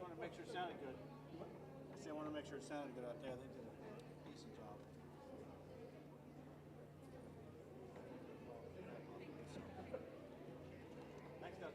just want to make sure it sounded good. I want to make sure it sounded good out there. They did a decent job. Next up.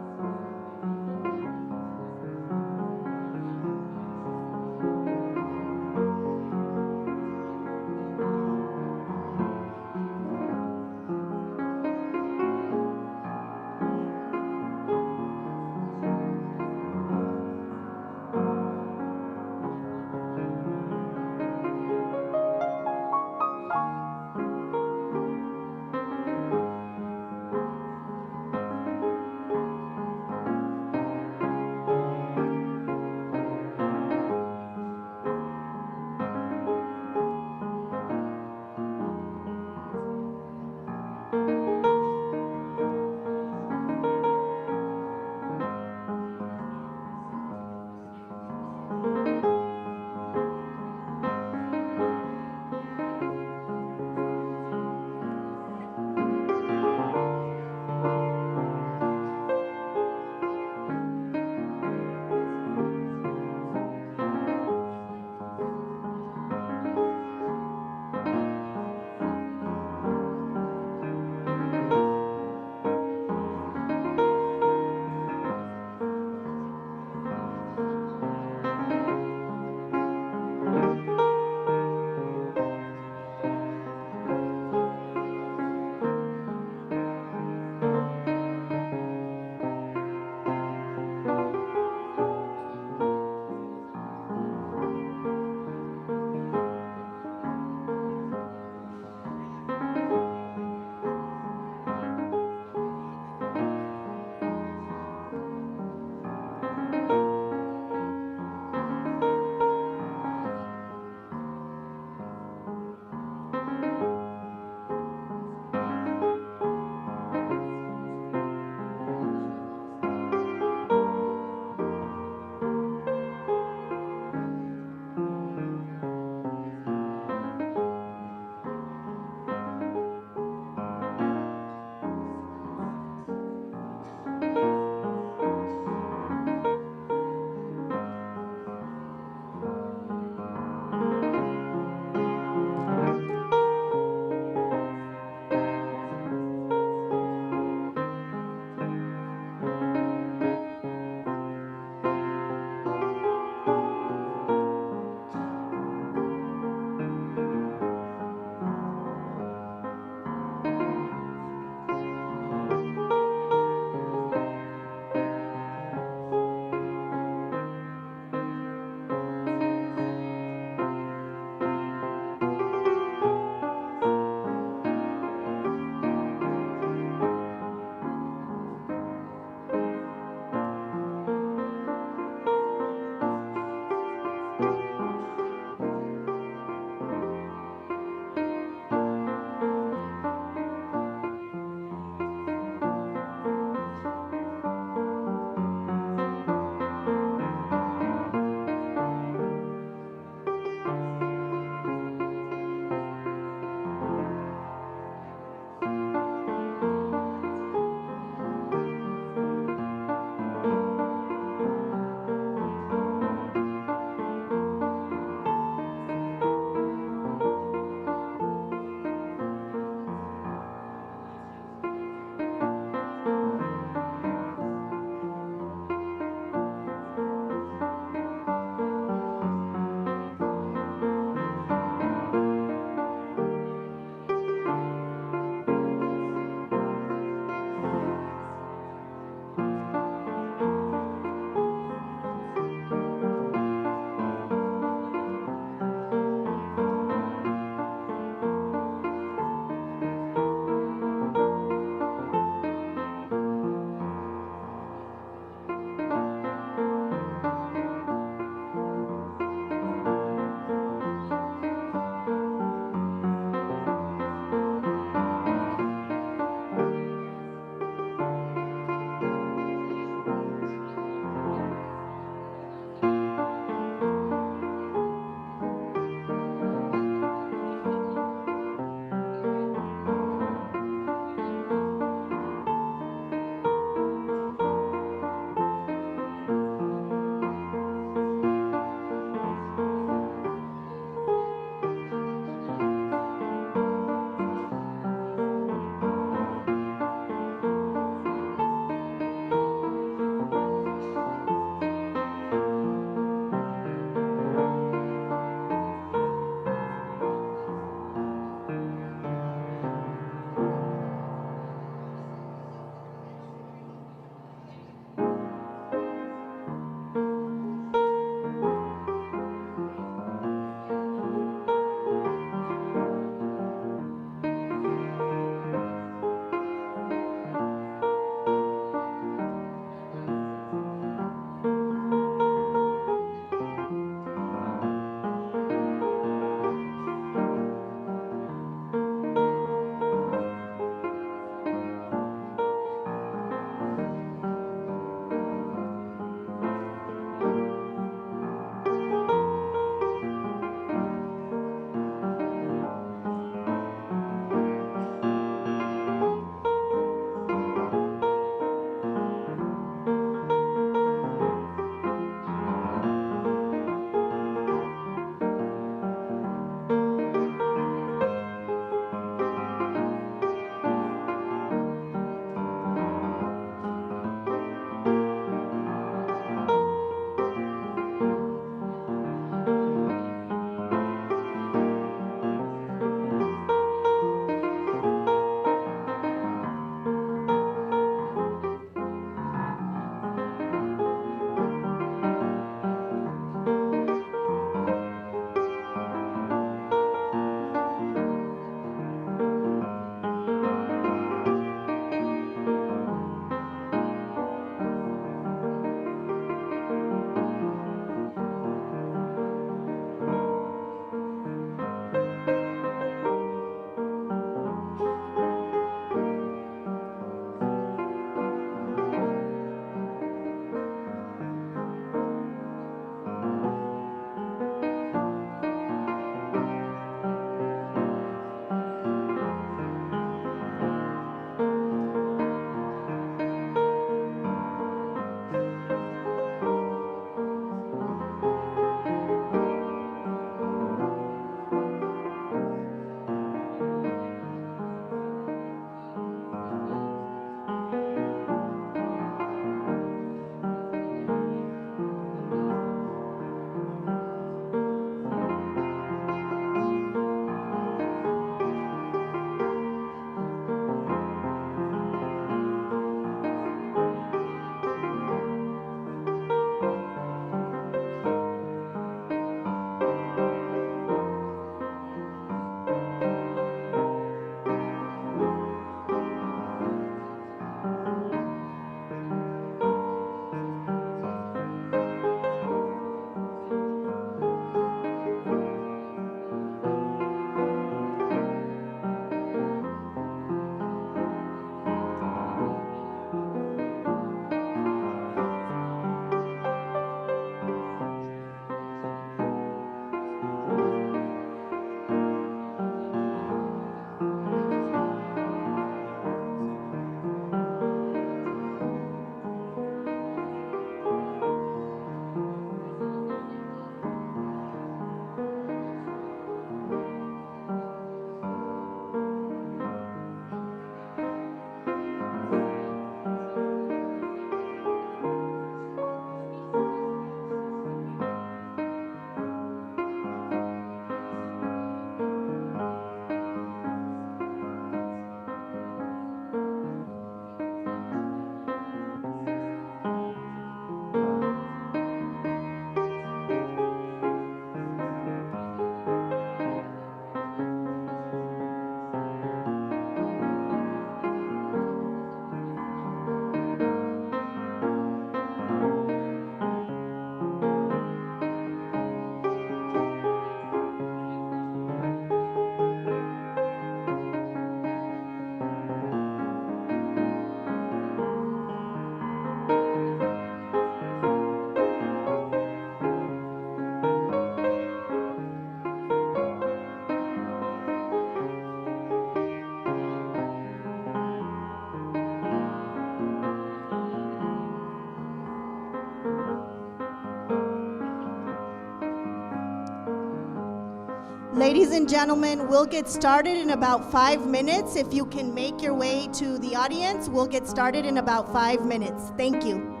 Ladies and gentlemen, we'll get started in about 5 minutes. If you can make your way to the audience, we'll get started in about 5 minutes. Thank you.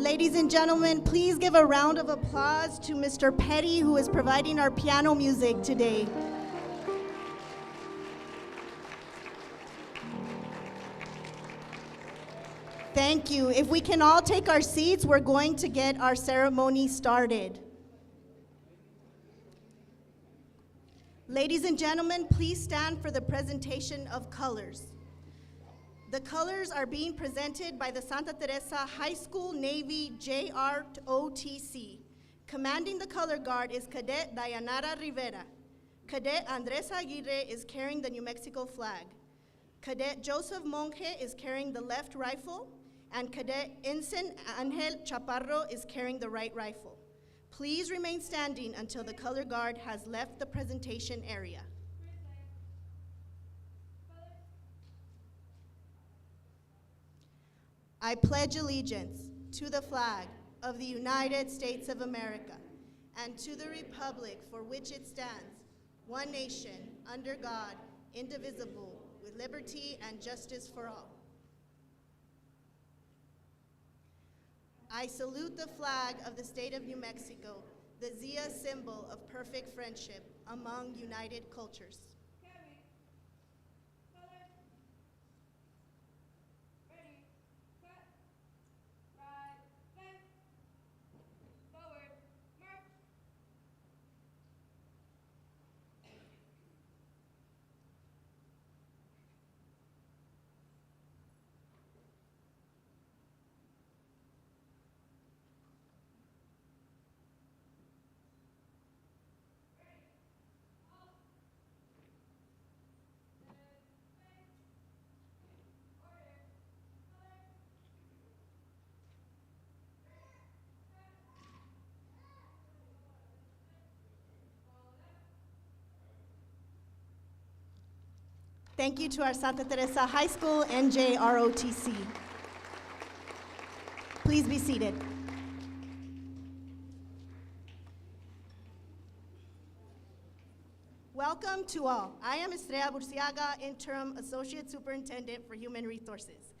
Ladies and gentlemen, please give a round of applause to Mr. Petty, who is providing our piano music today. Thank you. If we can all take our seats, we're going to get our ceremony started. Ladies and gentlemen, please stand for the presentation of colors. The colors are being presented by the Santa Teresa High School Navy JROTC. Commanding the color guard is Cadet Dayanara Rivera. Cadet Andres Aguirre is carrying the New Mexico flag. Cadet Joseph Monge is carrying the left rifle, and Cadet Ensign Angel Chaparro is carrying the right rifle. Please remain standing until the color guard has left the presentation area. I pledge allegiance to the flag of the United States of America and to the republic for which it stands, one nation, under God, indivisible, with liberty and justice for all. I salute the flag of the state of New Mexico, the Zia symbol of perfect friendship among united cultures. Thank you to our Santa Teresa High School NJROTC. Please be seated. Welcome to all. I am Estrella Burciaga, Interim Associate Superintendent for Human Resources.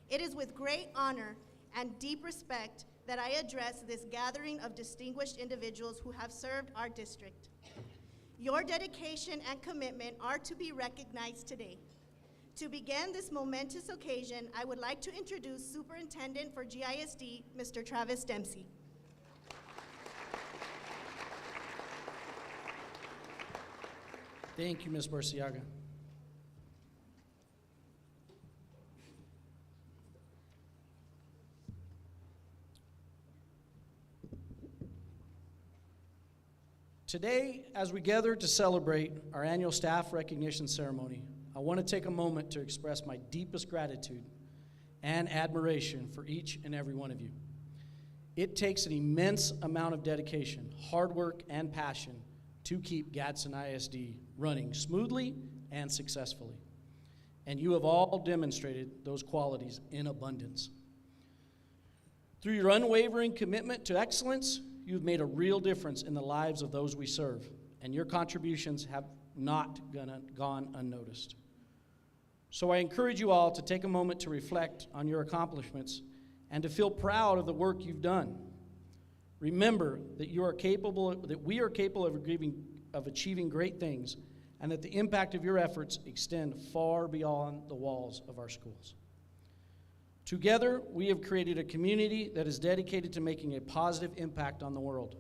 It is with great honor and deep respect that I address this gathering of distinguished individuals who have served our district. Your dedication and commitment are to be recognized today. To begin this momentous occasion, I would like to introduce Superintendent for GISD, Mr. Travis Dempsey. Thank you, Ms. Burciaga. Today, as we gather to celebrate our annual staff recognition ceremony, I want to take a moment to express my deepest gratitude and admiration for each and every one of you. It takes an immense amount of dedication, hard work, and passion to keep Gadsden ISD running smoothly and successfully. And you have all demonstrated those qualities in abundance. Through your unwavering commitment to excellence, you've made a real difference in the lives of those we serve, and your contributions have not gone unnoticed. So I encourage you all to take a moment to reflect on your accomplishments and to feel proud of the work you've done. Remember that we are capable of achieving great things, and that the impact of your efforts extend far beyond the walls of our schools. Together, we have created a community that is dedicated to making a positive impact on the world.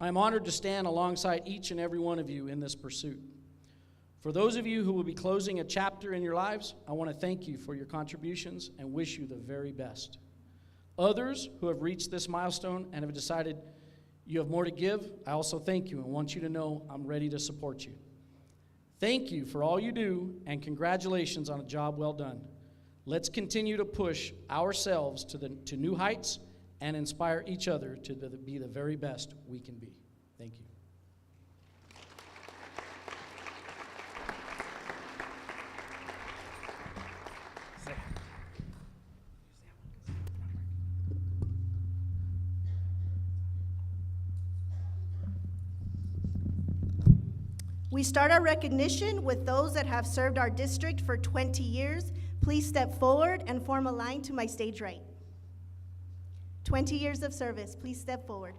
I am honored to stand alongside each and every one of you in this pursuit. For those of you who will be closing a chapter in your lives, I want to thank you for your contributions and wish you the very best. Others who have reached this milestone and have decided you have more to give, I also thank you and want you to know I'm ready to support you. Thank you for all you do, and congratulations on a job well done. Let's continue to push ourselves to new heights and inspire each other to be the very best we can be. Thank you. We start our recognition with those that have served our district for 20 years. Please step forward and form a line to my stage right. 20 years of service. Please step forward.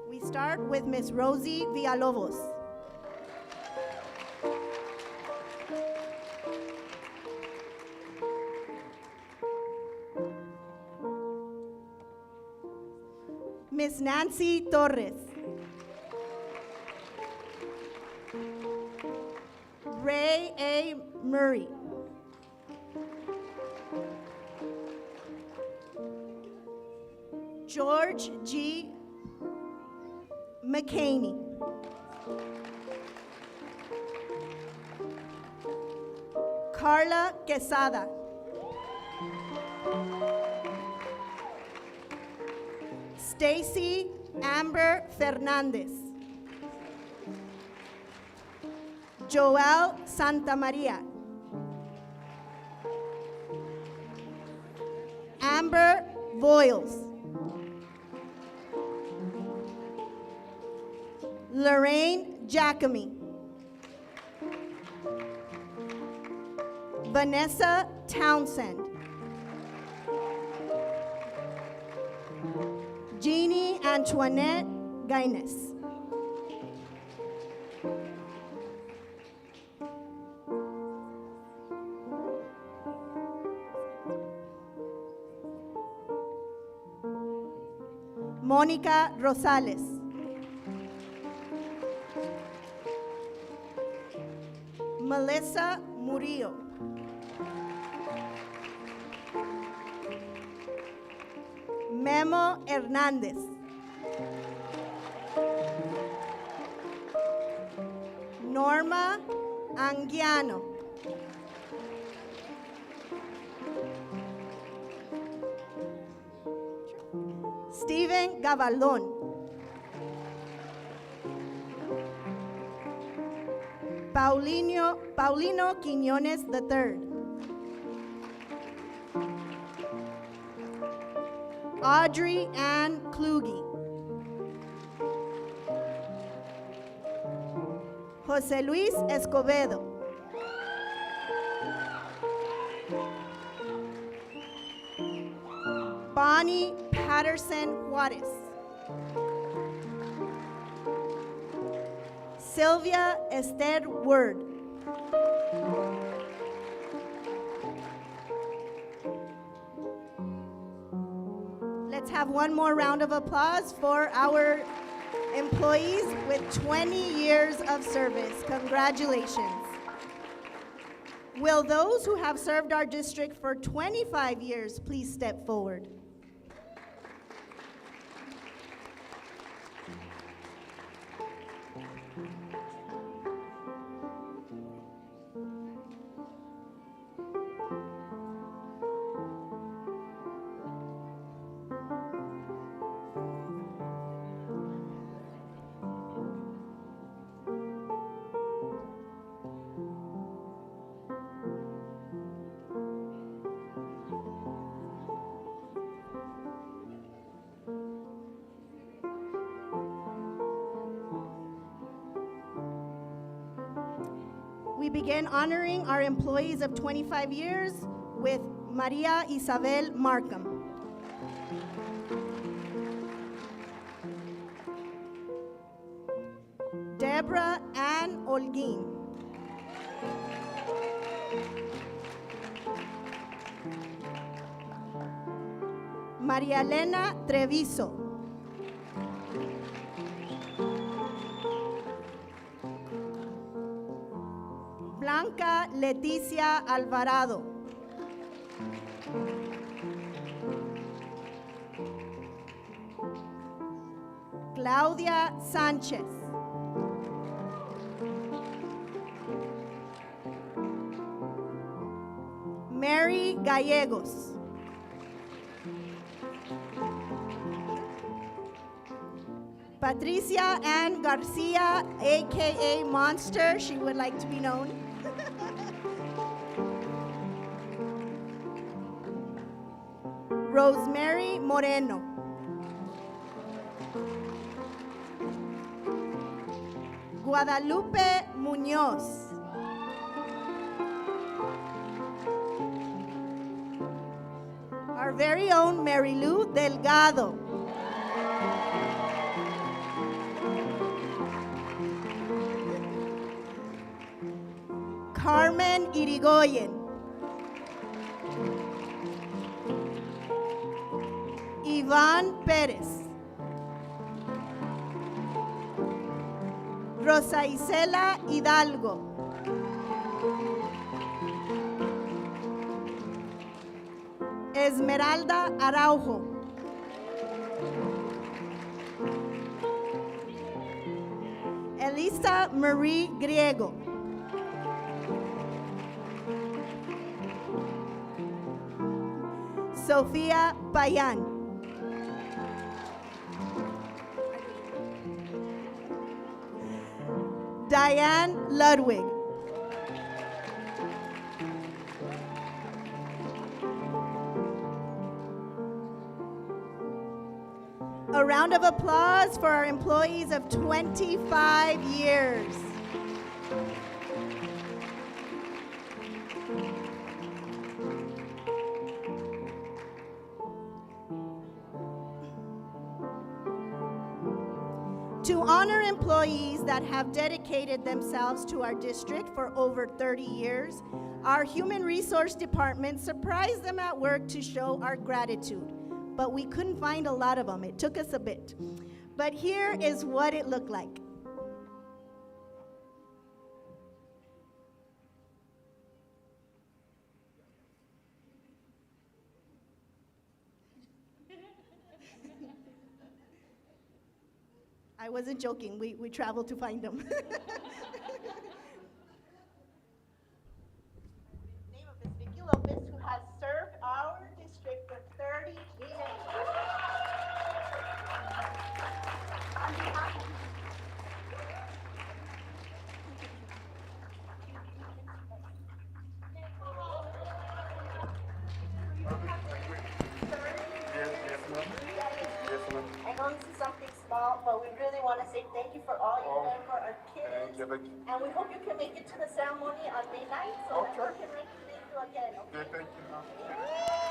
We start with Miss Rosie Villalobos. Miss Nancy Torres. Ray A. Murray. George G. McCaney. Carla Quesada. Stacy Amber Fernandez. Joel Santamaria. Amber Voiles. Lorraine Jacome. Vanessa Townsend. Jeannie Antoinette Gaines. Mónica Rosales. Melissa Murillo. Memo Hernández. Norma Anguiano. Steven Gavaldón. Paulino Quiñones III. Audrey Ann Kluge. José Luis Escobedo. Bonnie Patterson Juarez. Sylvia Esther Word. Let's have one more round of applause for our employees with 20 years of service. Congratulations. Will those who have served our district for 25 years please step forward? We begin honoring our employees of 25 years with Maria Isabel Markham. Deborah Ann Olguin. María Elena Treviso. Blanca Leticia Alvarado. Claudia Sánchez. Mary Gallegos. Patricia Ann Garcia, AKA Monster, she would like to be known. Rosemary Moreno. Guadalupe Muñoz. Our very own Mary Lou Delgado. Carmen Irigoyen. Iván Pérez. Rosa Isela Hidalgo. Esmeralda Araujo. Elisa Marie Griego. Sofía Payán. Diane Ludwig. A round of applause for our employees of 25 years. To honor employees that have dedicated themselves to our district for over 30 years, our Human Resource Department surprised them at work to show our gratitude. But we couldn't find a lot of them. It took us a bit. But here is what it looked like. I wasn't joking. We traveled to find them. Name of is Vicky Lopez, who has served our district for 30 years. On behalf of I know this is something small, but we really want to say thank you for all you've done for our kids. And we hope you can make it to the ceremony on May 9th so that we can recognize you again. Okay? Thank you.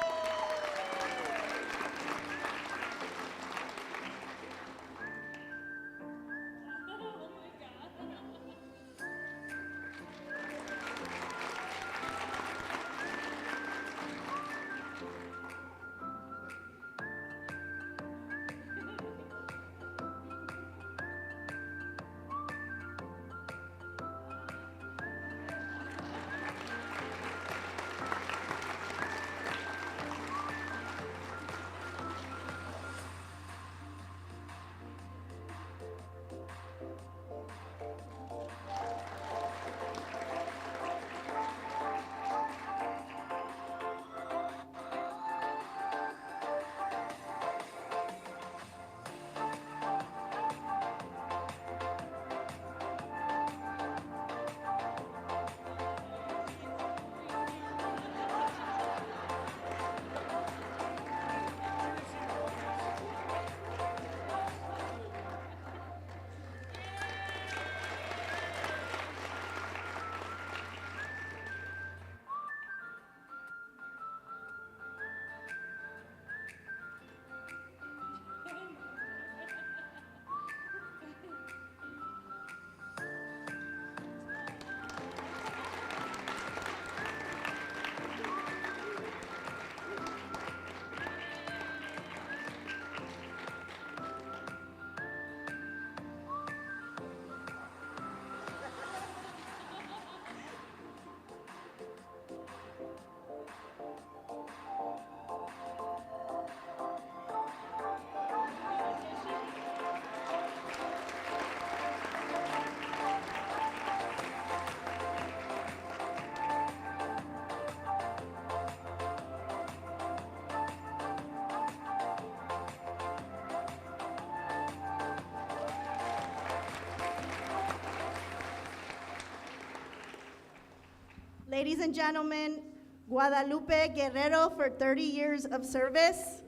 Ladies and gentlemen, Guadalupe Guerrero for 30 years of service.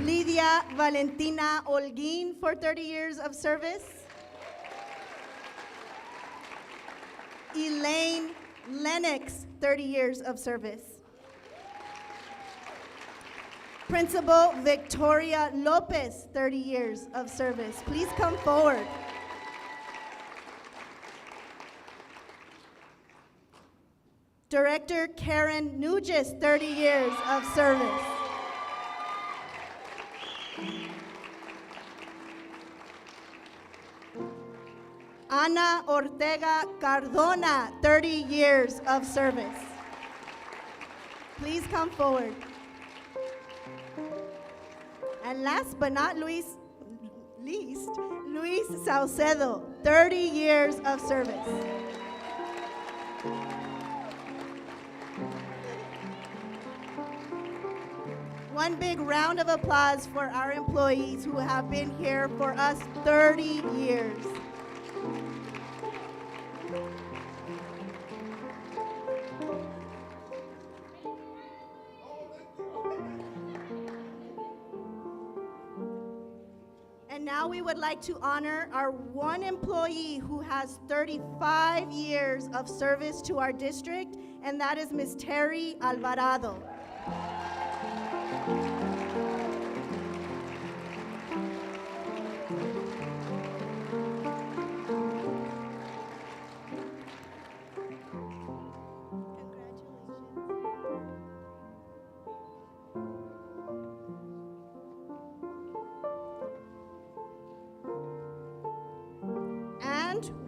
Lidia Valentina Holguin for 30 years of service. Elaine Lennox, 30 years of service. Principal Victoria Lopez, 30 years of service. Please come forward. Director Karen Nugis, 30 years of service. Ana Ortega Cardona, 30 years of service. Please come forward. And last but not least, Luis Saucedo, 30 years of service. One big round of applause for our employees who have been here for us 30 years. And now we would like to honor our one employee who has 35 years of service to our district, and that is Ms. Terry Alvarado.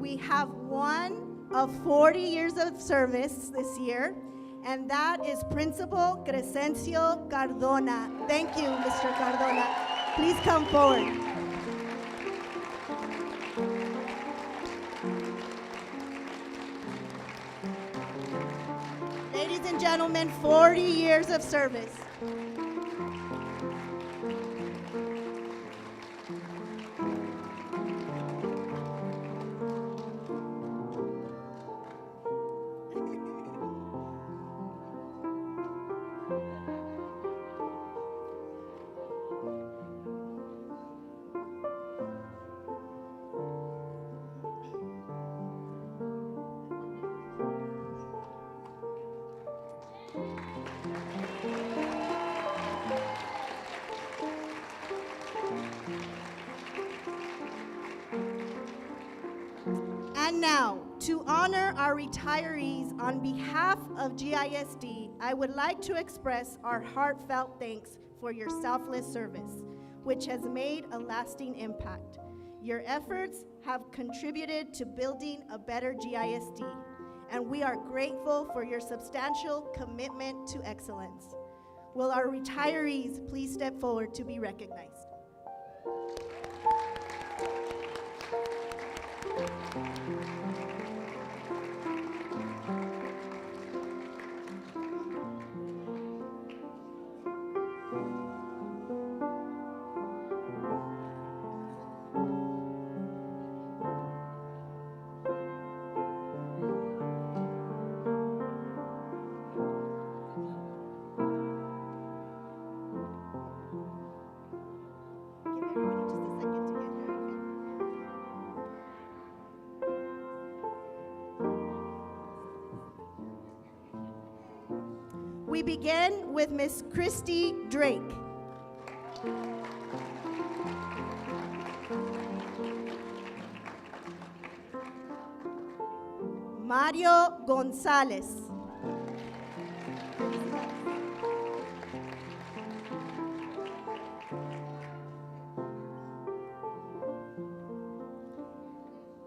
We have one of 40 years of service this year, and that is Principal Crescencio Cardona. Thank you, Mr. Cardona. Please come forward. Ladies and gentlemen, 40 years of service. And now, to honor our retirees on behalf of GISD, I would like to express our heartfelt thanks for your selfless service, which has made a lasting impact. Your efforts have contributed to building a better GISD, and we are grateful for your substantial commitment to excellence. Will our retirees please step forward to be recognized? We begin with Miss Christy Drake. Mario Gonzalez.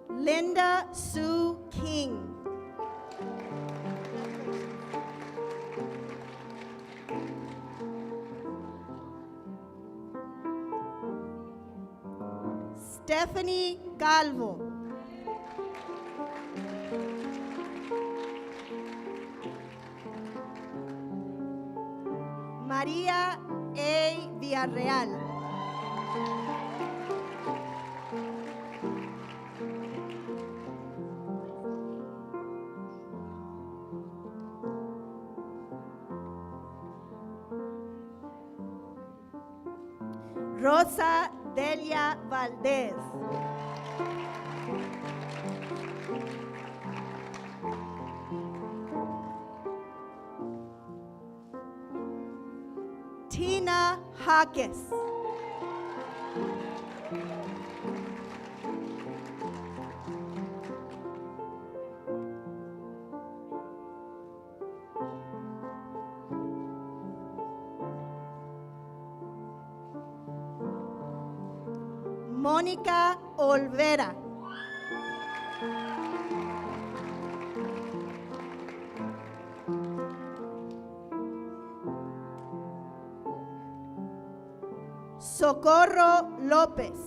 Linda Sue King. Stephanie Calvo. María A. Villarreal. Rosa Delia Valdez. Tina Jaques. Mónica Olvera. Socorro López.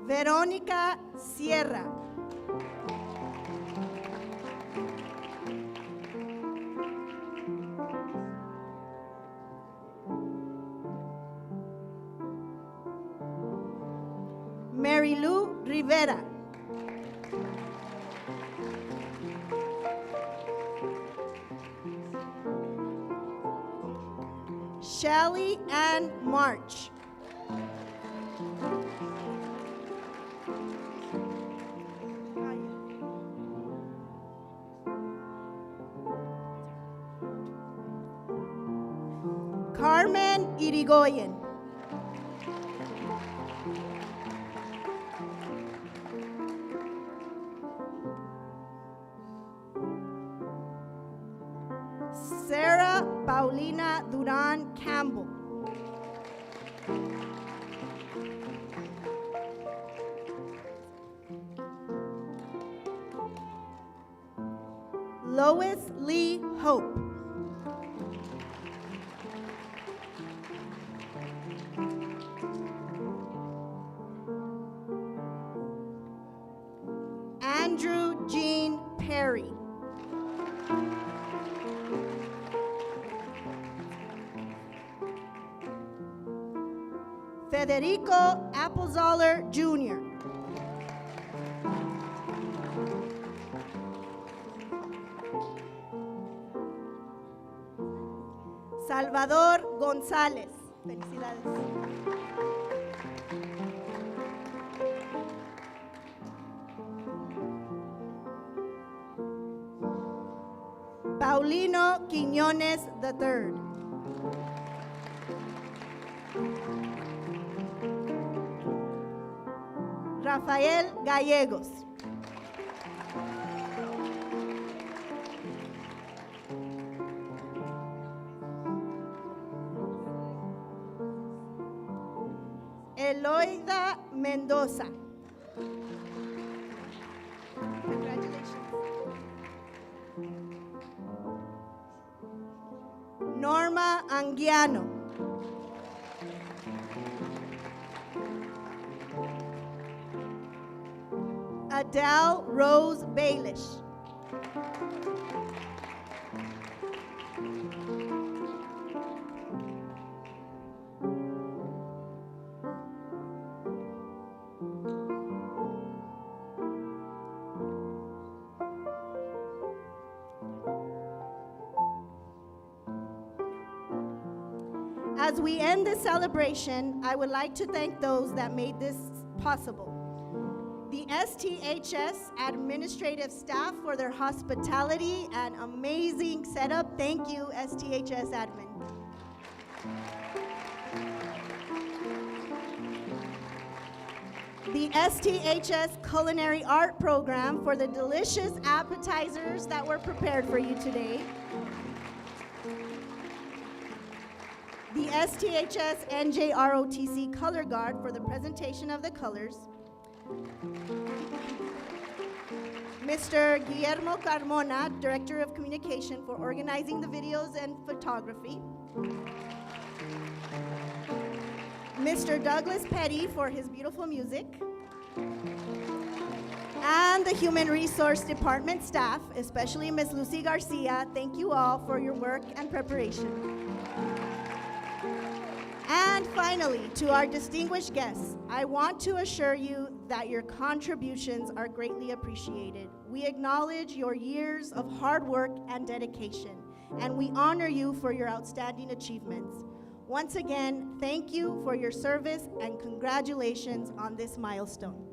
Verónica Sierra. Marilu Rivera. Shelly Ann March. Carmen Irigoyen. Sarah Paulina Duran Campbell. Lois Lee Hope. Andrew Jean Perry. Federico Applezoller Jr. Salvador González. Felicidades. Paulino Quiñones III. Rafael Gallegos. Eloida Mendoza. Congratulations. Norma Anguiano. Adele Rose Baelish. As we end this celebration, I would like to thank those that made this possible. The STHS administrative staff for their hospitality and amazing setup. Thank you, STHS admin. The STHS Culinary Art Program for the delicious appetizers that were prepared for you today. The STHS NJROTC Color Guard for the presentation of the colors. Mr. Guillermo Carmona, Director of Communication, for organizing the videos and photography. Mr. Douglas Petty for his beautiful music. And the Human Resource Department staff, especially Ms. Lucy Garcia, thank you all for your work and preparation. And finally, to our distinguished guests, I want to assure you that your contributions are greatly appreciated. We acknowledge your years of hard work and dedication, and we honor you for your outstanding achievements. Once again, thank you for your service and congratulations on this milestone.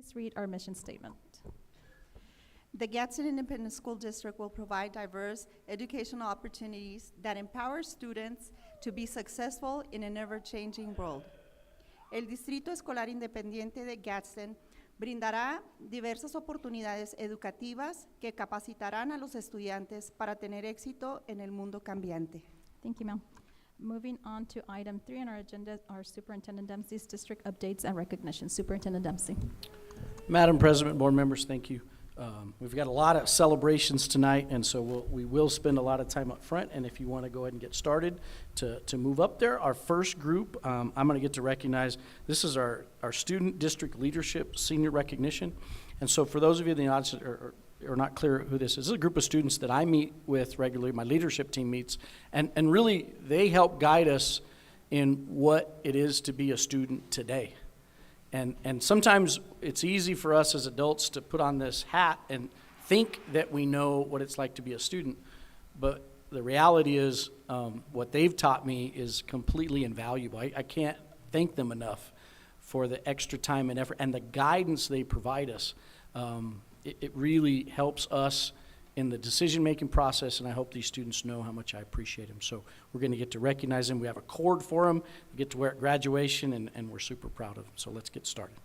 Please read our mission statement. The Gadsden Independent School District will provide diverse educational opportunities that empower students to be successful in an ever-changing world. El Distrito Escolar Independiente de Gadsden brindará diversas oportunidades educativas que capacitarán a los estudiantes para tener éxito en el mundo cambiante. Thank you, ma'am. Moving on to item 3 on our agenda, our Superintendent Dempsey's district updates and recognition. Superintendent Dempsey. Madam President, board members, thank you. We've got a lot of celebrations tonight, and so we will spend a lot of time up front, and if you want to go ahead and get started to move up there. Our first group, I'm going to get to recognize, this is our Student District Leadership Senior Recognition. And so for those of you in the audience that are not clear who this is a group of students that I meet with regularly, my leadership team meets, and really they help guide us in what it is to be a student today. And sometimes it's easy for us as adults to put on this hat and think that we know what it's like to be a student. But the reality is what they've taught me is completely invaluable. I can't thank them enough for the extra time and effort and the guidance they provide us. It really helps us in the decision-making process, and I hope these students know how much I appreciate them. So we're going to get to recognize them. We have a cord for them. They get to wear at graduation, and we're super proud of them. So let's get started.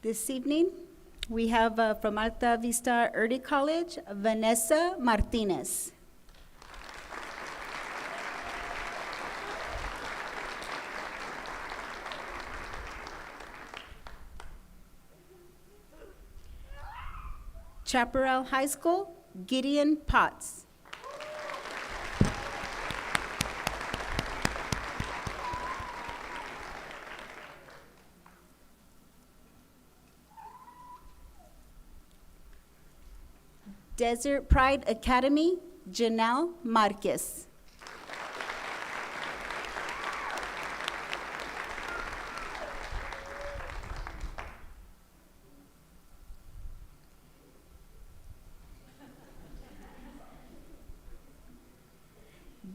This evening, we have from Alta Vista Early College, Vanessa Martinez. Chaparral High School, Gideon Potts. Desert Pride Academy, Janelle Marquez.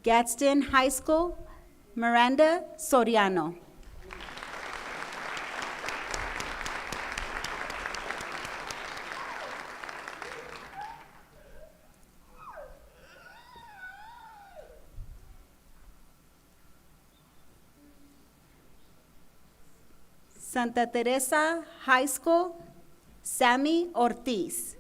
Gadsden High School, Miranda Soriano. Santa Teresa High School, Sammy Ortiz.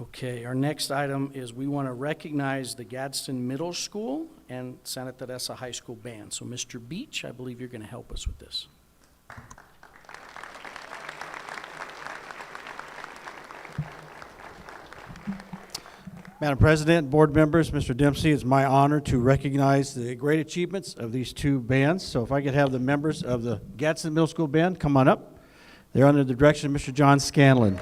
Okay, our next item is we want to recognize the Gadsden Middle School and Santa Teresa High School band. So Mr. Beach, I believe you're going to help us with this. Madam President, board members, Mr. Dempsey, it's my honor to recognize the great achievements of these two bands. So if I could have the members of the Gadsden Middle School Band come on up. They're under the direction of Mr. John Scanlon.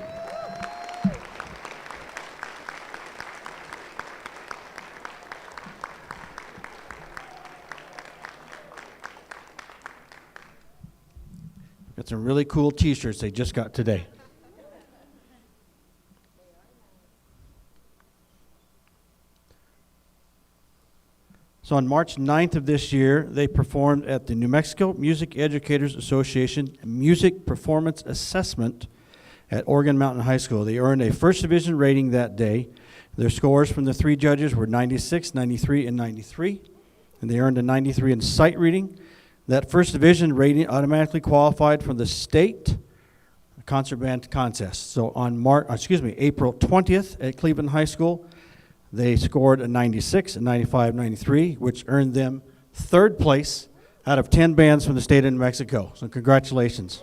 some really cool t-shirts they just got today. So on March 9th of this year, they performed at the New Mexico Music Educators Association Music Performance Assessment at Oregon Mountain High School. They earned a first division rating that day. Their scores from the 3 judges were 96, 93, and 93. And they earned a 93 in sight reading. That first division rating automatically qualified for the state concert band contest. So on April 20th at Cleveland High School, they scored a 96, a 95, 93, which earned them 3rd place out of 10 bands from the state of New Mexico. So congratulations.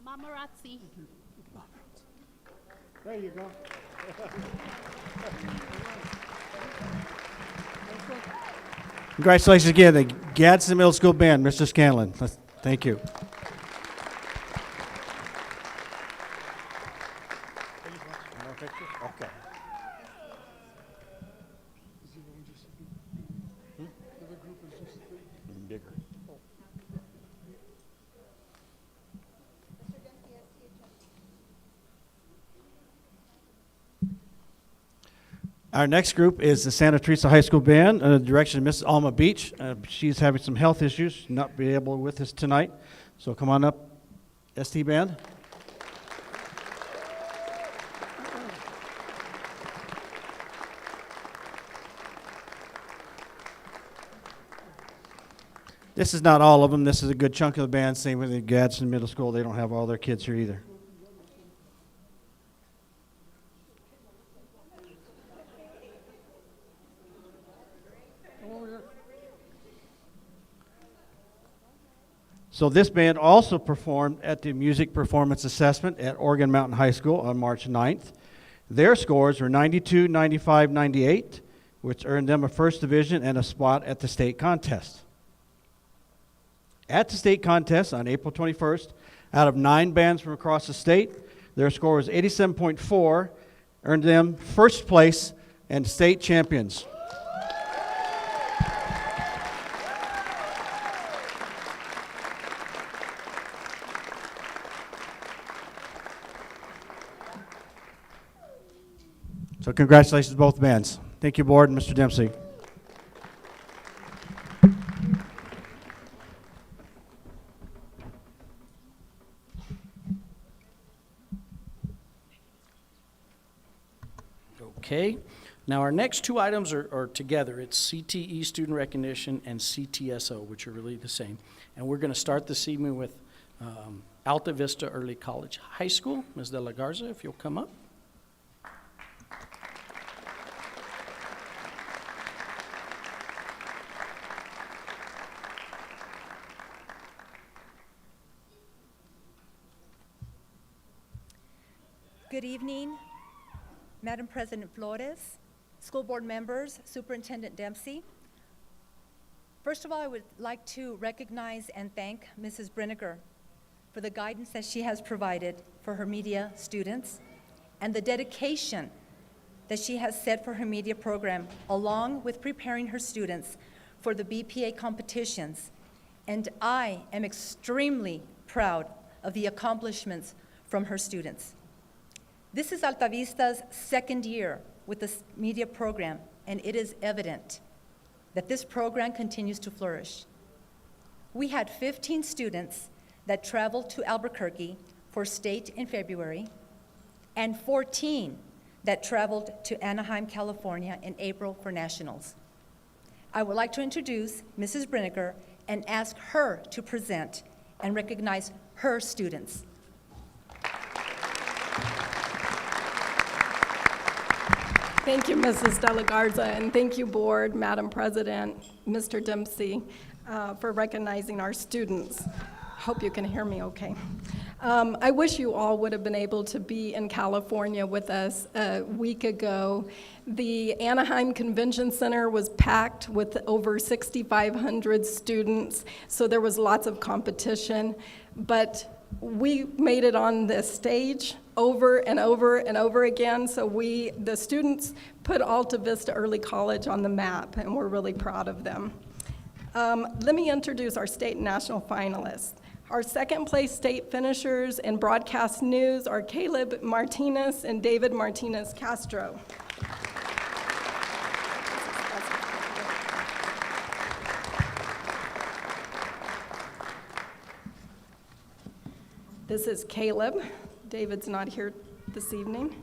Mamarazzi. There you go. Congratulations again, the Gadsden Middle School Band, Mr. Scanlon. Thank you. Okay. Bigger. Our next group is the Santa Teresa High School Band under the direction of Mrs. Alma Beach. She's having some health issues, she'll not be able with us tonight. So come on up, ST Band. This is not all of them. This is a good chunk of the band. Same with the Gadsden Middle School. They don't have all their kids here either. So this band also performed at the Music Performance Assessment at Oregon Mountain High School on March 9th. Their scores were 92, 95, 98, which earned them a first division and a spot at the state contest. At the state contest on April 21st, out of 9 bands from across the state, their score was 87.4, earned them first place and state champions. So congratulations to both bands. Thank you, board, and Mr. Dempsey. Okay. Now, our next 2 items are together. It's CTE student recognition and CTSO, which are really the same. And we're going to start this evening with Alta Vista Early College High School. Ms. De La Garza, if you'll come up. Good evening, Madam President Flores, school board members, Superintendent Dempsey. First of all, I would like to recognize and thank Mrs. Brinegar for the guidance that she has provided for her media students and the dedication that she has set for her media program, along with preparing her students for the BPA competitions. And I am extremely proud of the accomplishments from her students. This is Alta Vista's 2nd year with this media program, and it is evident that this program continues to flourish. We had 15 students that traveled to Albuquerque for state in February, and 14 that traveled to Anaheim, California in April for nationals. I would like to introduce Mrs. Brinegar and ask her to present and recognize her students. Thank you, Mrs. De La Garza, and thank you, Board, Madam President, Mr. Dempsey, for recognizing our students. Hope you can hear me okay. I wish you all would have been able to be in California with us a week ago. The Anaheim Convention Center was packed with over 6,500 students, so there was lots of competition, but we made it on this stage over and over and over again, so the students put Alta Vista Early College on the map, and we're really proud of them. Let me introduce our state and national finalists. Our second place state finishers in broadcast news are Caleb Martinez and David Martinez Castro. This is Caleb. David's not here this evening.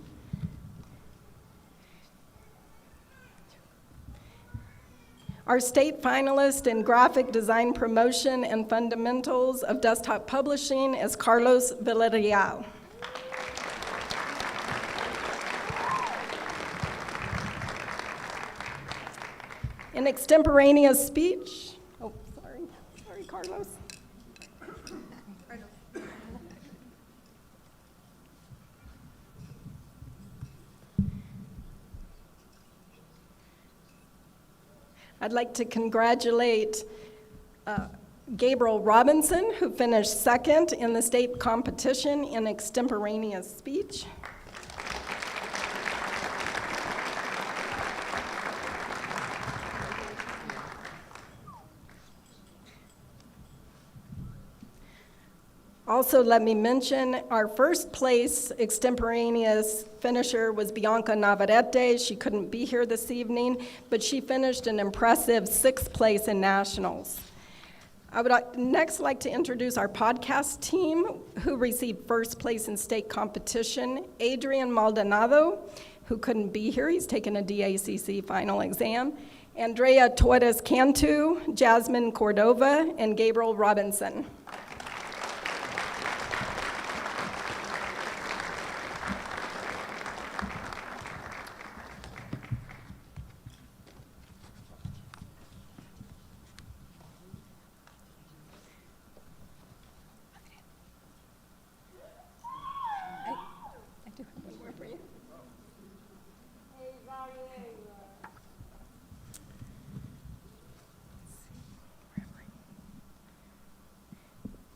Our state finalist in graphic design promotion and fundamentals of desktop publishing is Carlos Villarreal. In extemporaneous speech, sorry, Carlos. I'd like to congratulate Gabriel Robinson, who finished second in the state competition in extemporaneous speech. Also, let me mention our first place extemporaneous finisher was Bianca Navarrete. She couldn't be here this evening, but she finished an impressive 6th place in nationals. I would next like to introduce our podcast team who received 1st place in state competition. Adrian Maldonado, who couldn't be here, he's taken a DACC final exam. Andrea Torres Cantu, Jasmine Cordova, and Gabriel Robinson.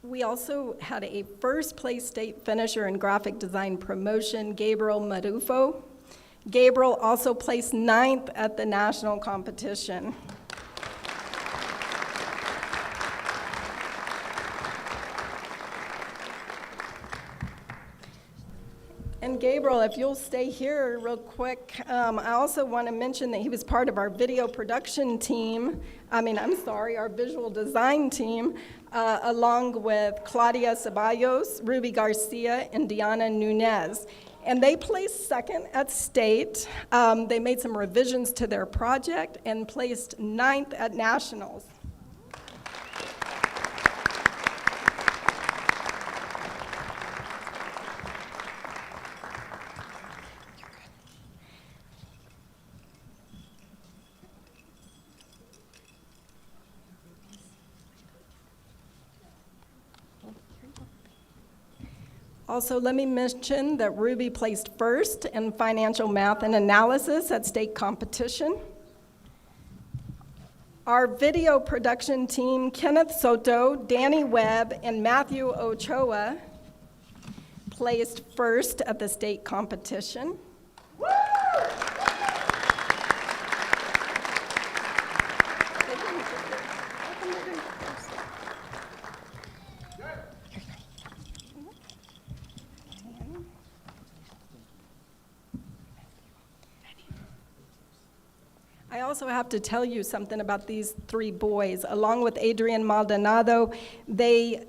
We also had a 1st place state finisher in graphic design promotion, Gabriel Marufo. Gabriel also placed 9th at the national competition. And Gabriel, if you'll stay here real quick, I also want to mention that he was part of our video production team, our visual design team, along with Claudia Ceballos, Ruby Garcia, and Diana Nunez. And they placed 2nd at state. They made some revisions to their project and placed 9th at nationals. Also, let me mention that Ruby placed 1st in financial math and analysis at state competition. Our video production team, Kenneth Soto, Danny Webb, and Matthew Ochoa, placed 1st at the state competition. I also have to tell you something about these 3 boys. Along with Adrian Maldonado, they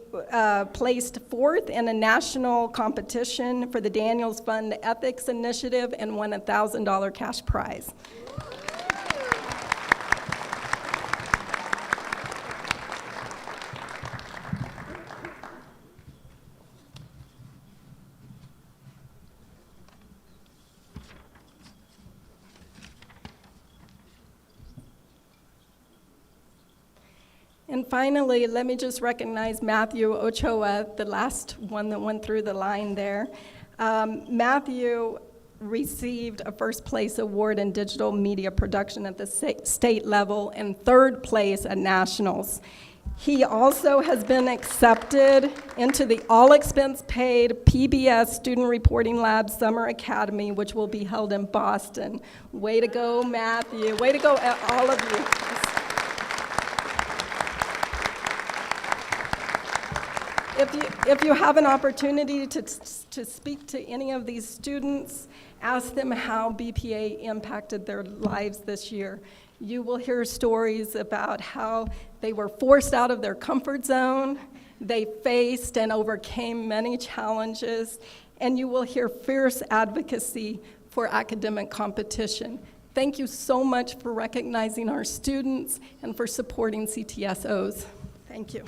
placed 4th in a national competition for the Daniels Fund Ethics Initiative and won a $1,000 cash prize. And finally, let me just recognize Matthew Ochoa, the last one that went through the line there. Matthew received a first place award in digital media production at the state level and third place at nationals. He also has been accepted into the all-expense-paid PBS Student Reporting Lab Summer Academy, which will be held in Boston. Way to go, Matthew. Way to go, all of you. If you have an opportunity to speak to any of these students, ask them how BPA impacted their lives this year. You will hear stories about how they were forced out of their comfort zone, they faced and overcame many challenges, and you will hear fierce advocacy for academic competition. Thank you so much for recognizing our students and for supporting CTSOs. Thank you.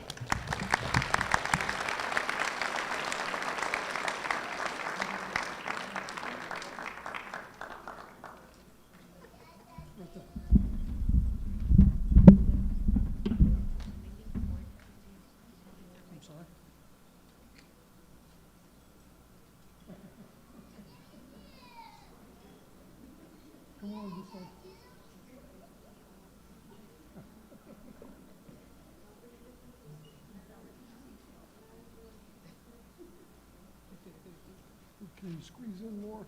Can you squeeze in more?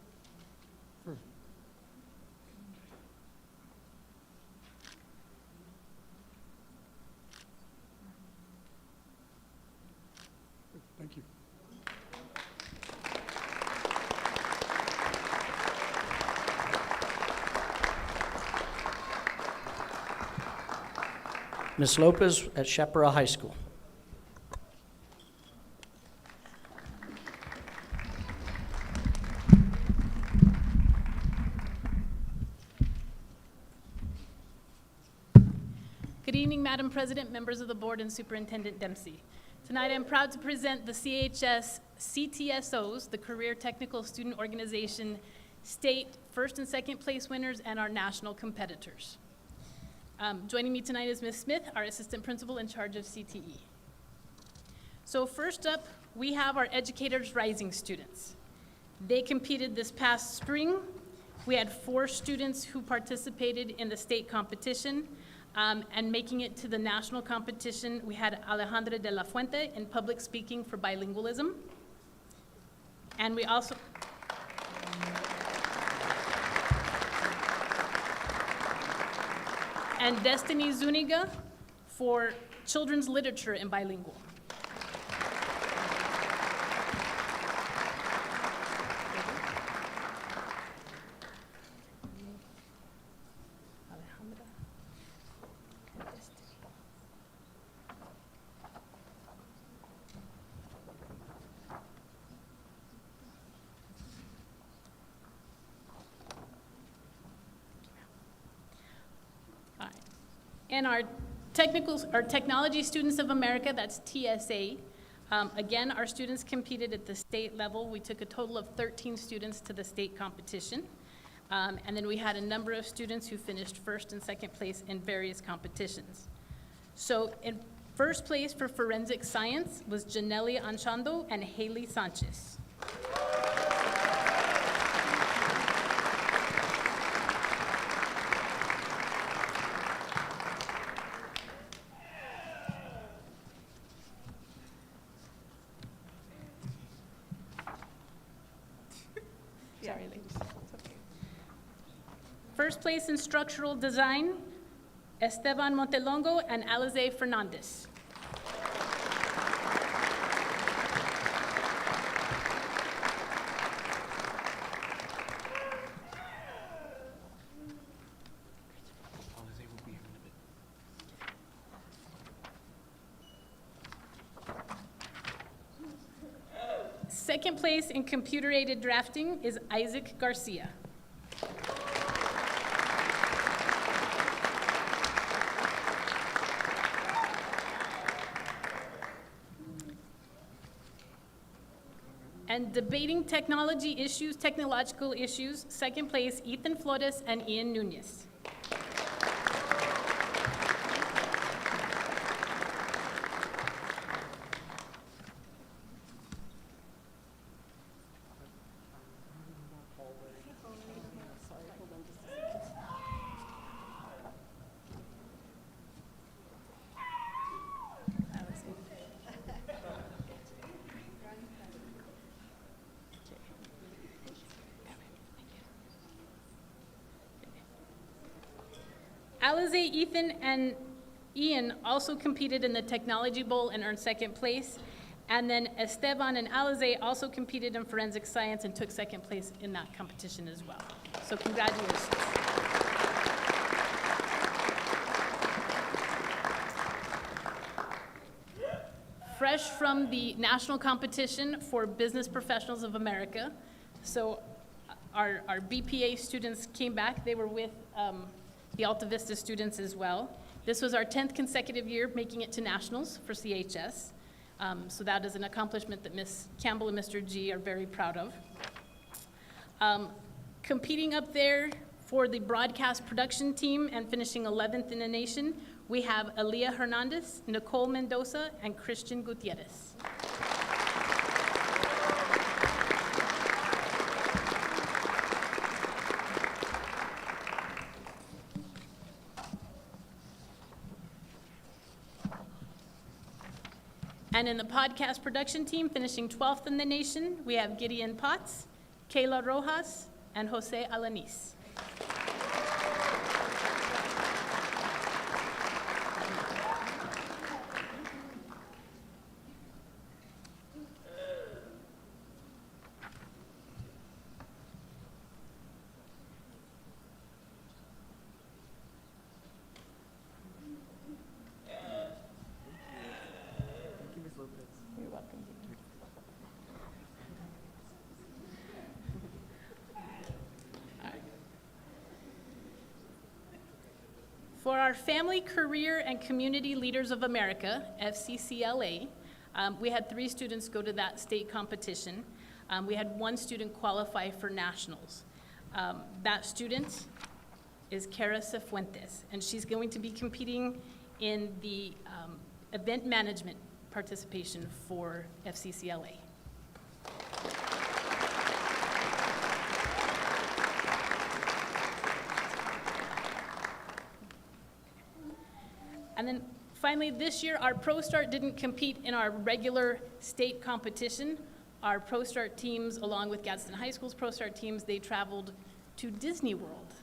Thank you. Ms. Lopez at Chaparral High School. Good evening, Madam President, members of the board, and Superintendent Dempsey. Tonight, I'm proud to present the CHS CTSOs, the Career Technical Student Organization, state first and second place winners, and our national competitors. Joining me tonight is Ms. Smith, our assistant principal in charge of CTE. So first up, we have our Educators Rising students. They competed this past spring. We had 4 students who participated in the state competition, and making it to the national competition, we had Alejandra de la Fuente in public speaking for bilingualism. And we also, and Destiny Zuniga for children's literature in bilingual. And our Technology Students of America, that's TSA. Again, our students competed at the state level. We took a total of 13 students to the state competition. And then we had a number of students who finished first and second place in various competitions. So in first place for forensic science was Janelli Anchando and Haley Sanchez. Sorry, ladies. It's okay. First place in structural design, Esteban Montelongo and Alize Fernandez. Second place in computer-aided drafting is Isaac Garcia. And debating technological issues, second place, Ethan Flores and Ian Nunez. Alize, Ethan, and Ian also competed in the Technology Bowl and earned second place. And then Esteban and Alize also competed in forensic science and took second place in that competition as well. So congratulations. Fresh from the national competition for Business Professionals of America. So our BPA students came back. They were with the Alta Vista students as well. This was our 10th consecutive year making it to nationals for CHS. So that is an accomplishment that Ms. Campbell and Mr. G are very proud of. Competing up there for the broadcast production team and finishing 11th in the nation, we have Aaliyah Hernandez, Nicole Mendoza, and Christian Gutierrez. And in the podcast production team, finishing 12th in the nation, we have Gideon Potts, Kayla Rojas, and Jose Alanis. You're welcome. For our Family, Career, and Community Leaders of America, FCCLA, we had 3 students go to that state competition. We had 1 student qualify for nationals. That student is Cara Cifuentes, and she's going to be competing in the event management participation for FCCLA. And then finally, this year, our ProStart didn't compete in our regular state competition. Our ProStart teams, along with Gadsden High School's ProStart teams, they traveled to Disney World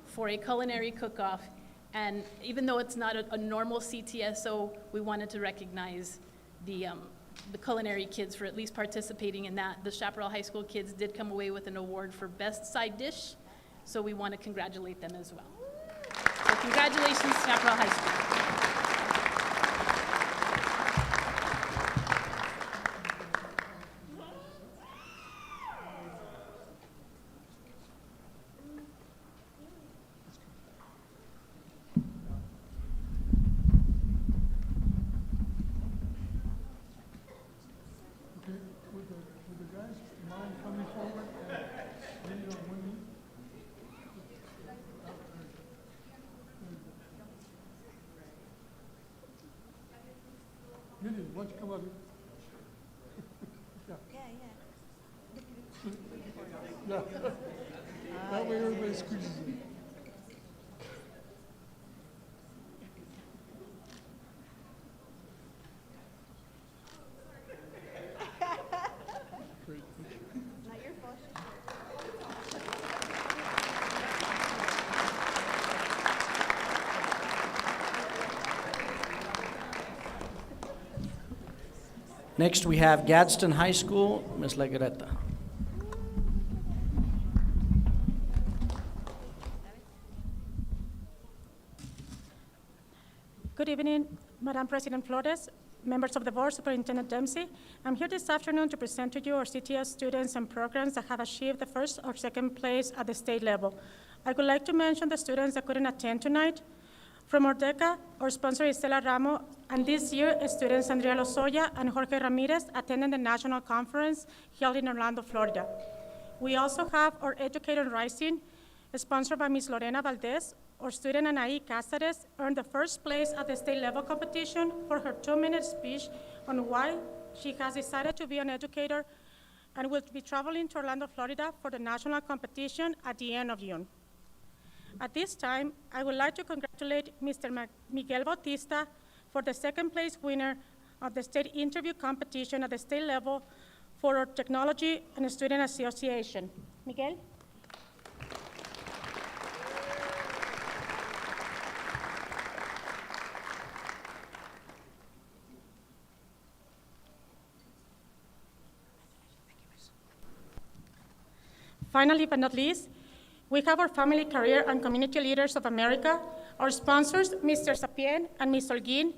for a culinary cook-off. And even though it's not a normal CTSO, we wanted to recognize the culinary kids for at least participating in that. The Chaparral High School kids did come away with an award for Best Side Dish, so we want to congratulate them as well. So congratulations, Chaparral High School. Okay, would the guys mind coming forward and leading on one knee? Gideon, why don't you come up here? Yeah. That way everybody squeezes in. Great. Not your fault. Next, we have Gadsden High School, Ms. Legareta. Good evening, Madam President Flores, members of the board, Superintendent Dempsey. I'm here this afternoon to present to you our CTS students and programs that have achieved the first or second place at the state level. I would like to mention the students that couldn't attend tonight. From Ordeca, our sponsor is Stella Ramos, and this year, students Andrea Lozoya and Jorge Ramirez attended the national conference held in Orlando, Florida. We also have our Educator Rising, sponsored by Ms. Lorena Valdez. Our student Anaí Cáceres earned the first place at the state level competition for her 2-minute speech on why she has decided to be an educator and will be traveling to Orlando, Florida for the national competition at the end of June. At this time, I would like to congratulate Mr. Miguel Bautista for the second place winner of the state interview competition at the state level for our Technology and Student Association. Miguel? Finally, but not least, we have our Family, Career, and Community Leaders of America, our sponsors, Mr. Sapien and Ms. Holguin.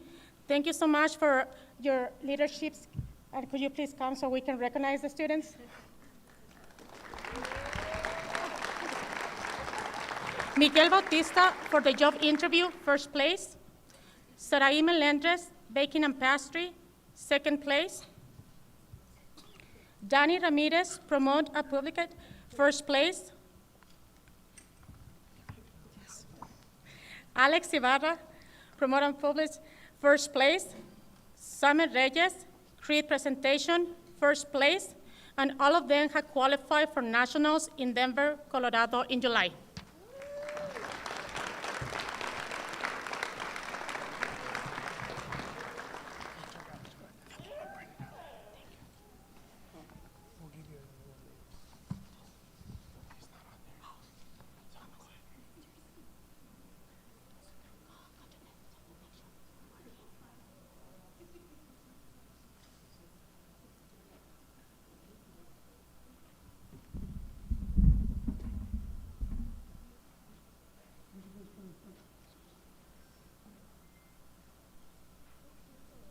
Thank you so much for your leaderships. And could you please come so we can recognize the students? Miguel Bautista for the job interview, first place. Sarai Melendres, baking and pastry, second place. Danny Ramirez, promote a publicate, first place. Alex Ibarra, promote and publish, first place. Samuel Reyes, create presentation, first place. And all of them have qualified for nationals in Denver, Colorado in July.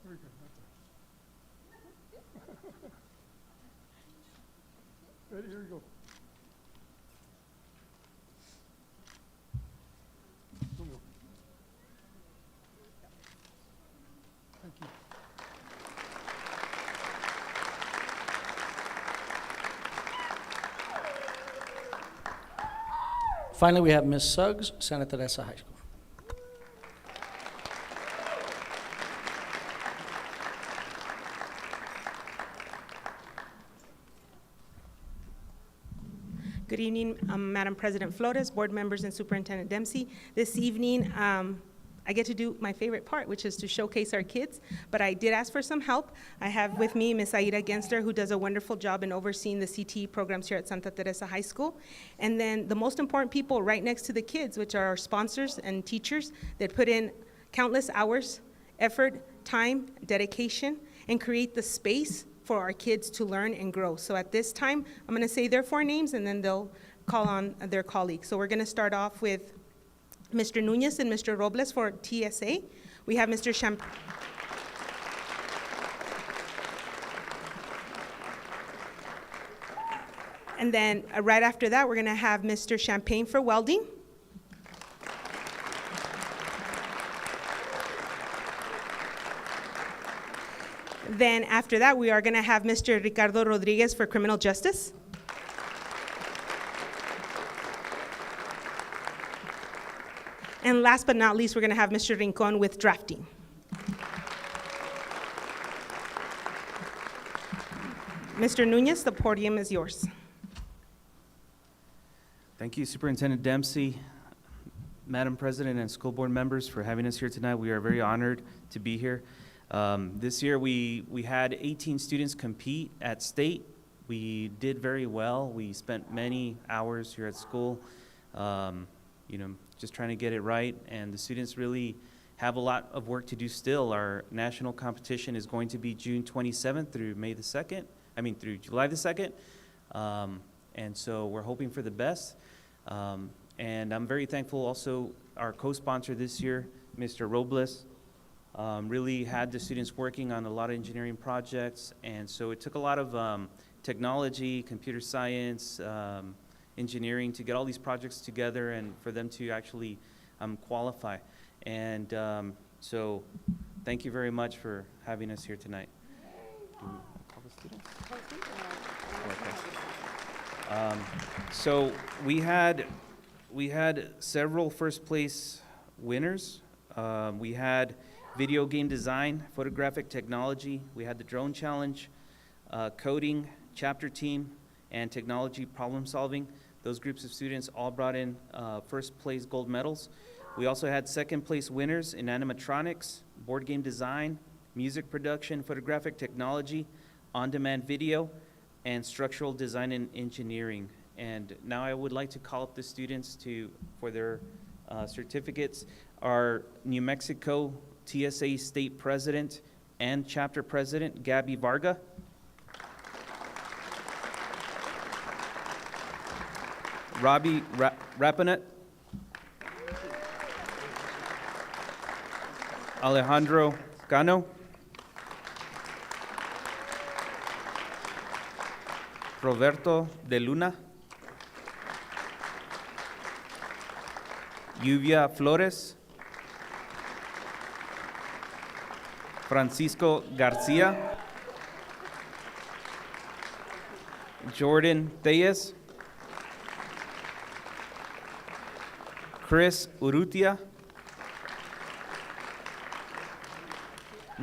Very good, right there. Ready, here we go. Go, go. Thank you. Finally, we have Ms. Suggs, Santa Teresa High School. Good evening, Madam President Flores, board members, and Superintendent Dempsey. This evening, I get to do my favorite part, which is to showcase our kids, but I did ask for some help. I have with me Ms. Aida Gensler, who does a wonderful job in overseeing the CTE programs here at Santa Teresa High School. And then the most important people right next to the kids, which are our sponsors and teachers that put in countless hours, effort, time, dedication, and create the space for our kids to learn and grow. So at this time, I'm gonna say their 4 names and then they'll call on their colleagues. So we're gonna start off with Mr. Nunez and Mr. Robles for TSA. We have Mr. Champagne. And then right after that, we're gonna have Mr. Champagne for welding. Then after that, we are gonna have Mr. Ricardo Rodriguez for criminal justice. And last but not least, we're gonna have Mr. Rincon with drafting. Mr. Nunez, the podium is yours. Thank you, Superintendent Dempsey, Madam President, and school board members for having us here tonight. We are very honored to be here. This year, we had 18 students compete at state. We did very well. We spent many hours here at school, just trying to get it right, and the students really have a lot of work to do still. Our national competition is going to be June 27th through through July the 2nd, and so we're hoping for the best. And I'm very thankful also our co-sponsor this year, Mr. Robles, really had the students working on a lot of engineering projects, and so it took a lot of technology, computer science, engineering to get all these projects together and for them to actually qualify. And so thank you very much for having us here tonight. Do we call the students? Okay. So we had several first place winners. We had video game design, photographic technology. We had the drone challenge, coding, chapter team, and technology problem solving. Those groups of students all brought in first place gold medals. We also had second place winners in animatronics, board game design, music production, photographic technology, on-demand video, and structural design and engineering. And now I would like to call up the students for their certificates. Our New Mexico TSA State President and Chapter President, Gabby Varga. Robbie Rapanet, Alejandro Cano, Roberto de Luna, Lluvia Flores, Francisco Garcia, Jordan Tellez, Chris Urrutia,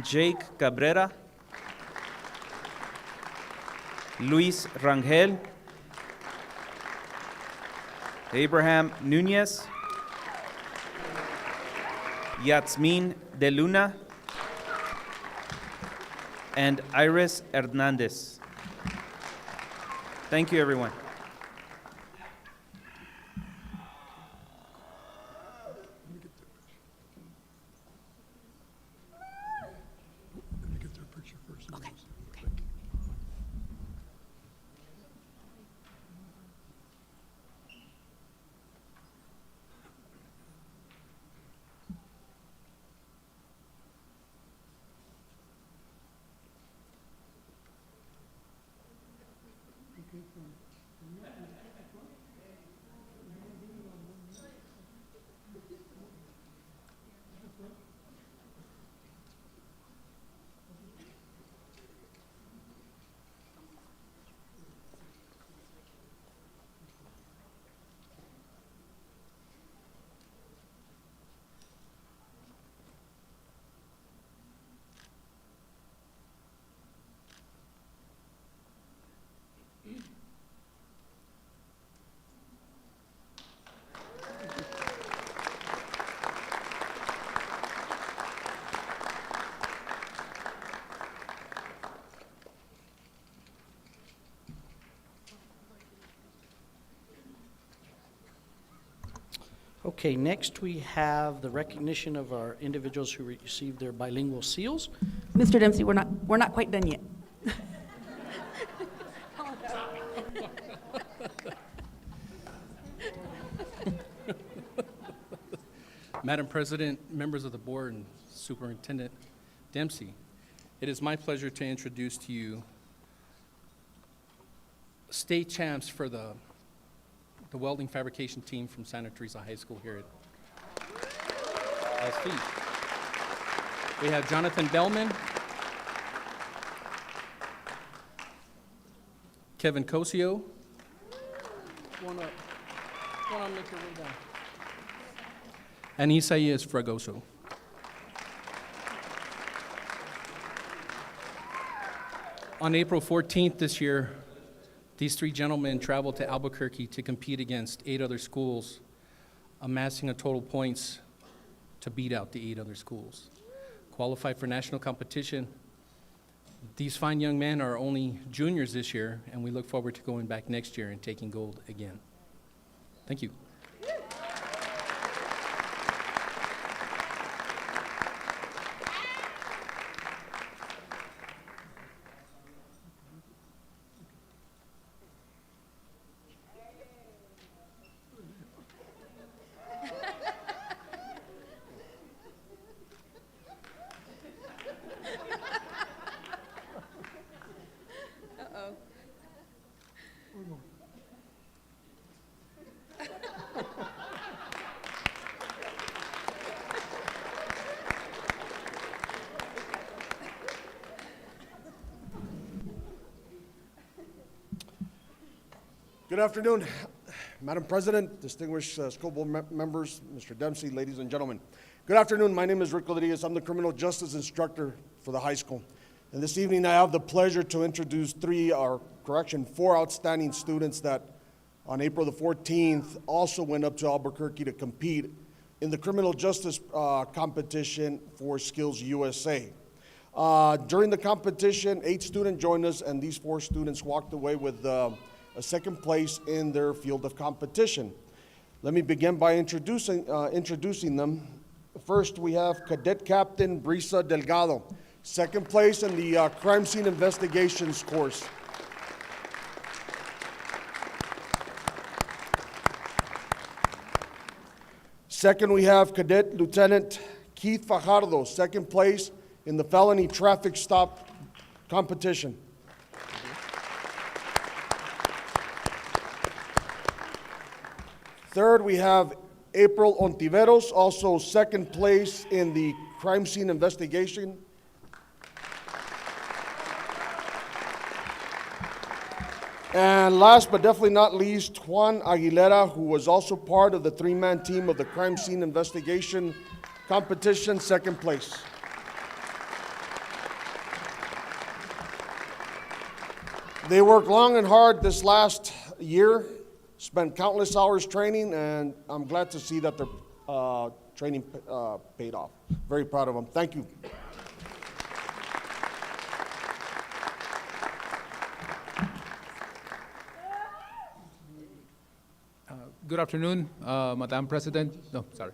Jake Cabrera, Luis Rangel, Abraham Nunez, Yasmin De Luna, and Iris Hernandez. Thank you, everyone. Let me get their picture first. Okay. Okay, next we have the recognition of our individuals who received their bilingual seals. Mr. Dempsey, we're not quite done yet. Madam President, members of the board, and Superintendent Dempsey, it is my pleasure to introduce to you state champs for the welding fabrication team from Santa Teresa High School here at SB. We have Jonathan Bellman, Kevin Cosio, and Isaias Fragoso. On April 14th this year, these three gentlemen traveled to Albuquerque to compete against 8 other schools, amassing a total points to beat out the 8 other schools. Qualified for national competition. These fine young men are only juniors this year, and we look forward to going back next year and taking gold again. Thank you. Good afternoon, Madam President, distinguished school board members, Mr. Dempsey, ladies and gentlemen. Good afternoon. My name is Rick Rodriguez. I'm the criminal justice instructor for the high school. And this evening I have the pleasure to introduce 4 outstanding students that on April the 14th also went up to Albuquerque to compete in the criminal justice competition for Skills USA. During the competition, 8 students joined us, and these 4 students walked away with a second place in their field of competition. Let me begin by introducing them. First, we have Cadet Captain Brisa Delgado, second place in the Crime Scene Investigations course. Second, we have Cadet Lieutenant Keith Fajardo, second place in the felony traffic stop competition. Third, we have April Ontiveros, also second place in the crime scene investigation. And last but definitely not least, Juan Aguilera, who was also part of the three-man team of the crime scene investigation competition, second place. They worked long and hard this last year, spent countless hours training, and I'm glad to see that their training paid off. Very proud of them. Thank you. Good afternoon, Madam President. No, sorry.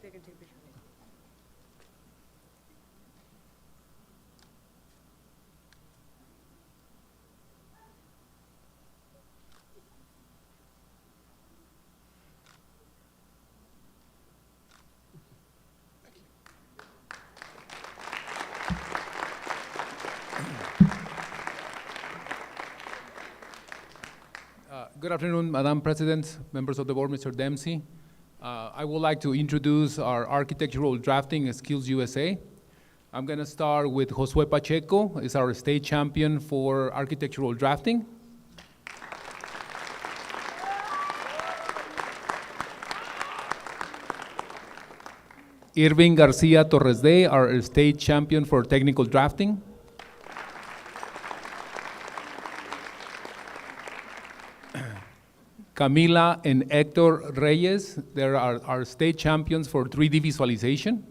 Good afternoon, Madam President, members of the board, Mr. Dempsey. I would like to introduce our architectural drafting skills USA. I'm going to start with Josue Pacheco, is our state champion for architectural drafting. Irving Garcia Torres Day, our state champion for technical drafting. Camila and Hector Reyes, they are our state champions for 3D visualization.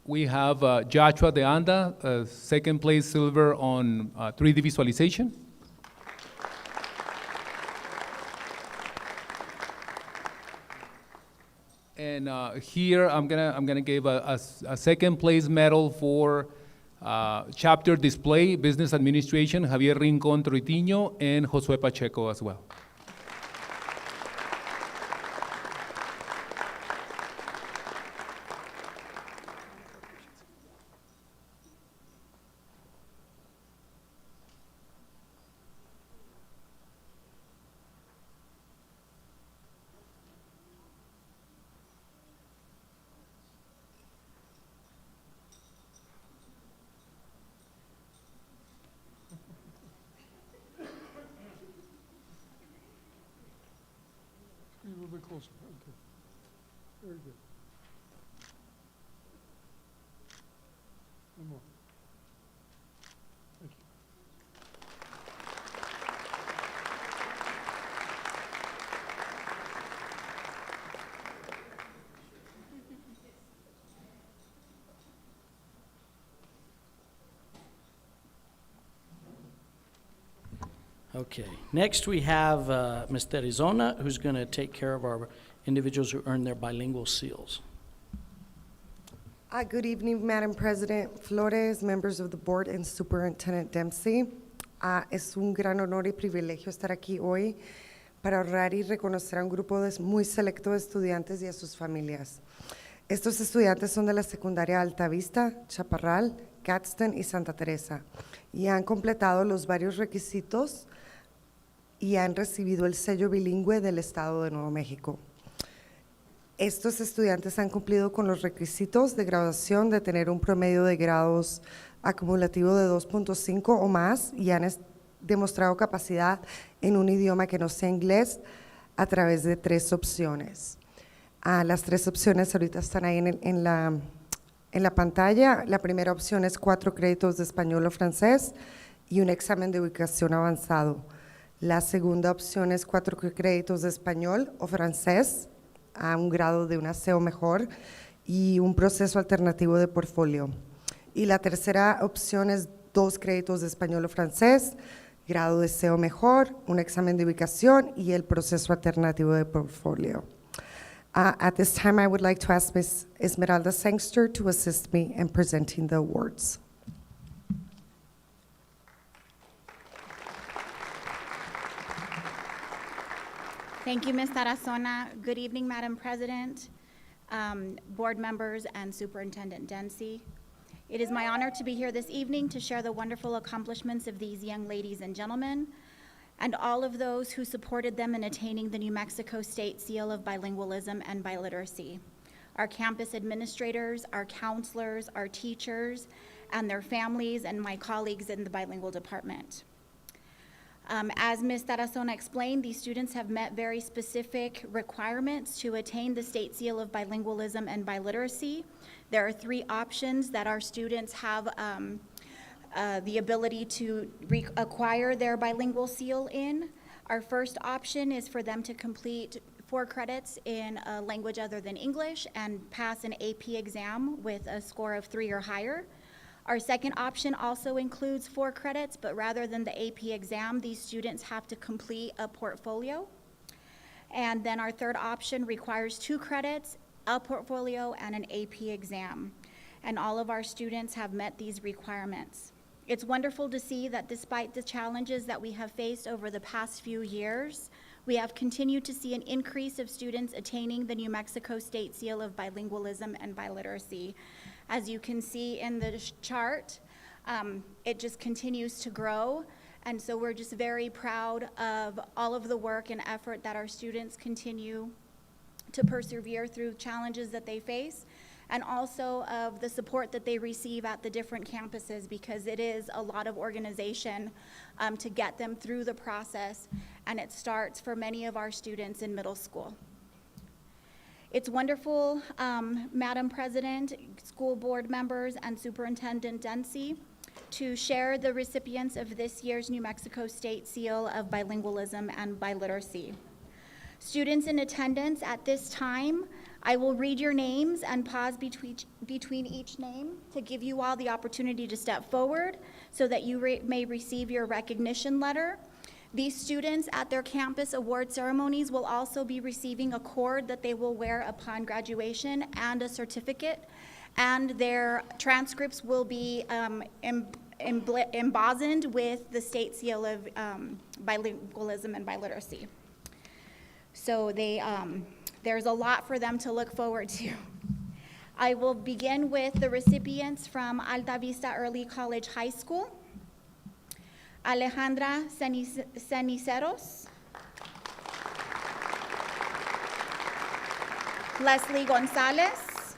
We have Joshua De Anda, second place silver on 3D visualization. And here I'm gonna give a second place medal for chapter display, business administration, Javier Rincon Troitiño and Josue Pacheco as well. A little bit closer, okay. Very good. One more. Thank you. Okay, next we have Ms. Terizona, who's going to take care of our individuals who earn their bilingual seals. Good evening, Madam President Flores, members of the board, and Superintendent Dempsey. Es un gran honor y privilegio estar aquí hoy para honrar y reconocer a un grupo muy selecto de estudiantes y a sus familias. Estos estudiantes son de la secundaria Alta Vista, Chaparral, Gadsden y Santa Teresa, y han completado los varios requisitos y han recibido el sello bilingüe del Estado de Nuevo México. Estos estudiantes han cumplido con los requisitos de graduación de tener un promedio de grados acumulativo de 2.5 o más y han demostrado capacidad en un idioma que no sea inglés a través de 3 opciones. Las 3 opciones ahorita están ahí en la pantalla. La primera opción es 4 créditos de español o francés y un examen de ubicación avanzado. La segunda opción es 4 créditos de español o francés a un grado de una C o mejor y un proceso alternativo de portfolio. Y la tercera opción es 2 créditos de español o francés, grado de C o mejor, un examen de ubicación y el proceso alternativo de portfolio. At this time, I would like to ask Ms. Esmeralda Sangster to assist me in presenting the awards. Thank you, Ms. Tarazona. Good evening, Madam President, board members, and Superintendent Dempsey. It is my honor to be here this evening to share the wonderful accomplishments of these young ladies and gentlemen, and all of those who supported them in attaining the New Mexico State Seal of Bilingualism and Biliteracy. Our campus administrators, our counselors, our teachers, and their families, and my colleagues in the bilingual department. As Ms. Tarazona explained, these students have met very specific requirements to attain the State Seal of Bilingualism and Biliteracy. There are 3 options that our students have the ability to acquire their bilingual seal in. Our first option is for them to complete 4 credits in a language other than English and pass an AP exam with a score of 3 or higher. Our second option also includes 4 credits, but rather than the AP exam, these students have to complete a portfolio. And then our third option requires 2 credits, a portfolio, and an AP exam. And all of our students have met these requirements. It's wonderful to see that despite the challenges that we have faced over the past few years, we have continued to see an increase of students attaining the New Mexico State Seal of Bilingualism and Biliteracy. As you can see in the chart, it just continues to grow. And so we're just very proud of all of the work and effort that our students continue to persevere through challenges that they face, and also of the support that they receive at the different campuses, because it is a lot of organization to get them through the process, and it starts for many of our students in middle school. It's wonderful, Madam President, school board members, and Superintendent Dempsey, to share the recipients of this year's New Mexico State Seal of Bilingualism and Biliteracy. Students in attendance at this time, I will read your names and pause between each name to give you all the opportunity to step forward so that you may receive your recognition letter. These students at their campus award ceremonies will also be receiving a cord that they will wear upon graduation and a certificate, and their transcripts will be embossed with the State Seal of Bilingualism and Biliteracy. So there's a lot for them to look forward to. I will begin with the recipients from Alta Vista Early College High School. Alejandra Ceniceros, Leslie Gonzalez,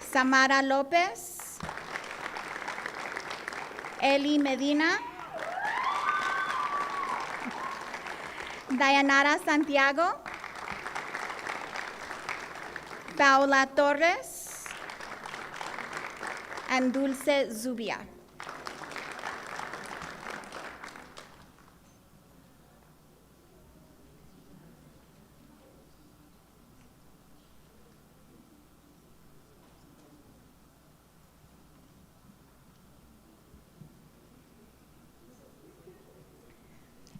Samara Lopez, Eli Medina, Dayanara Santiago, Paula Torres, and Dulce Zubia.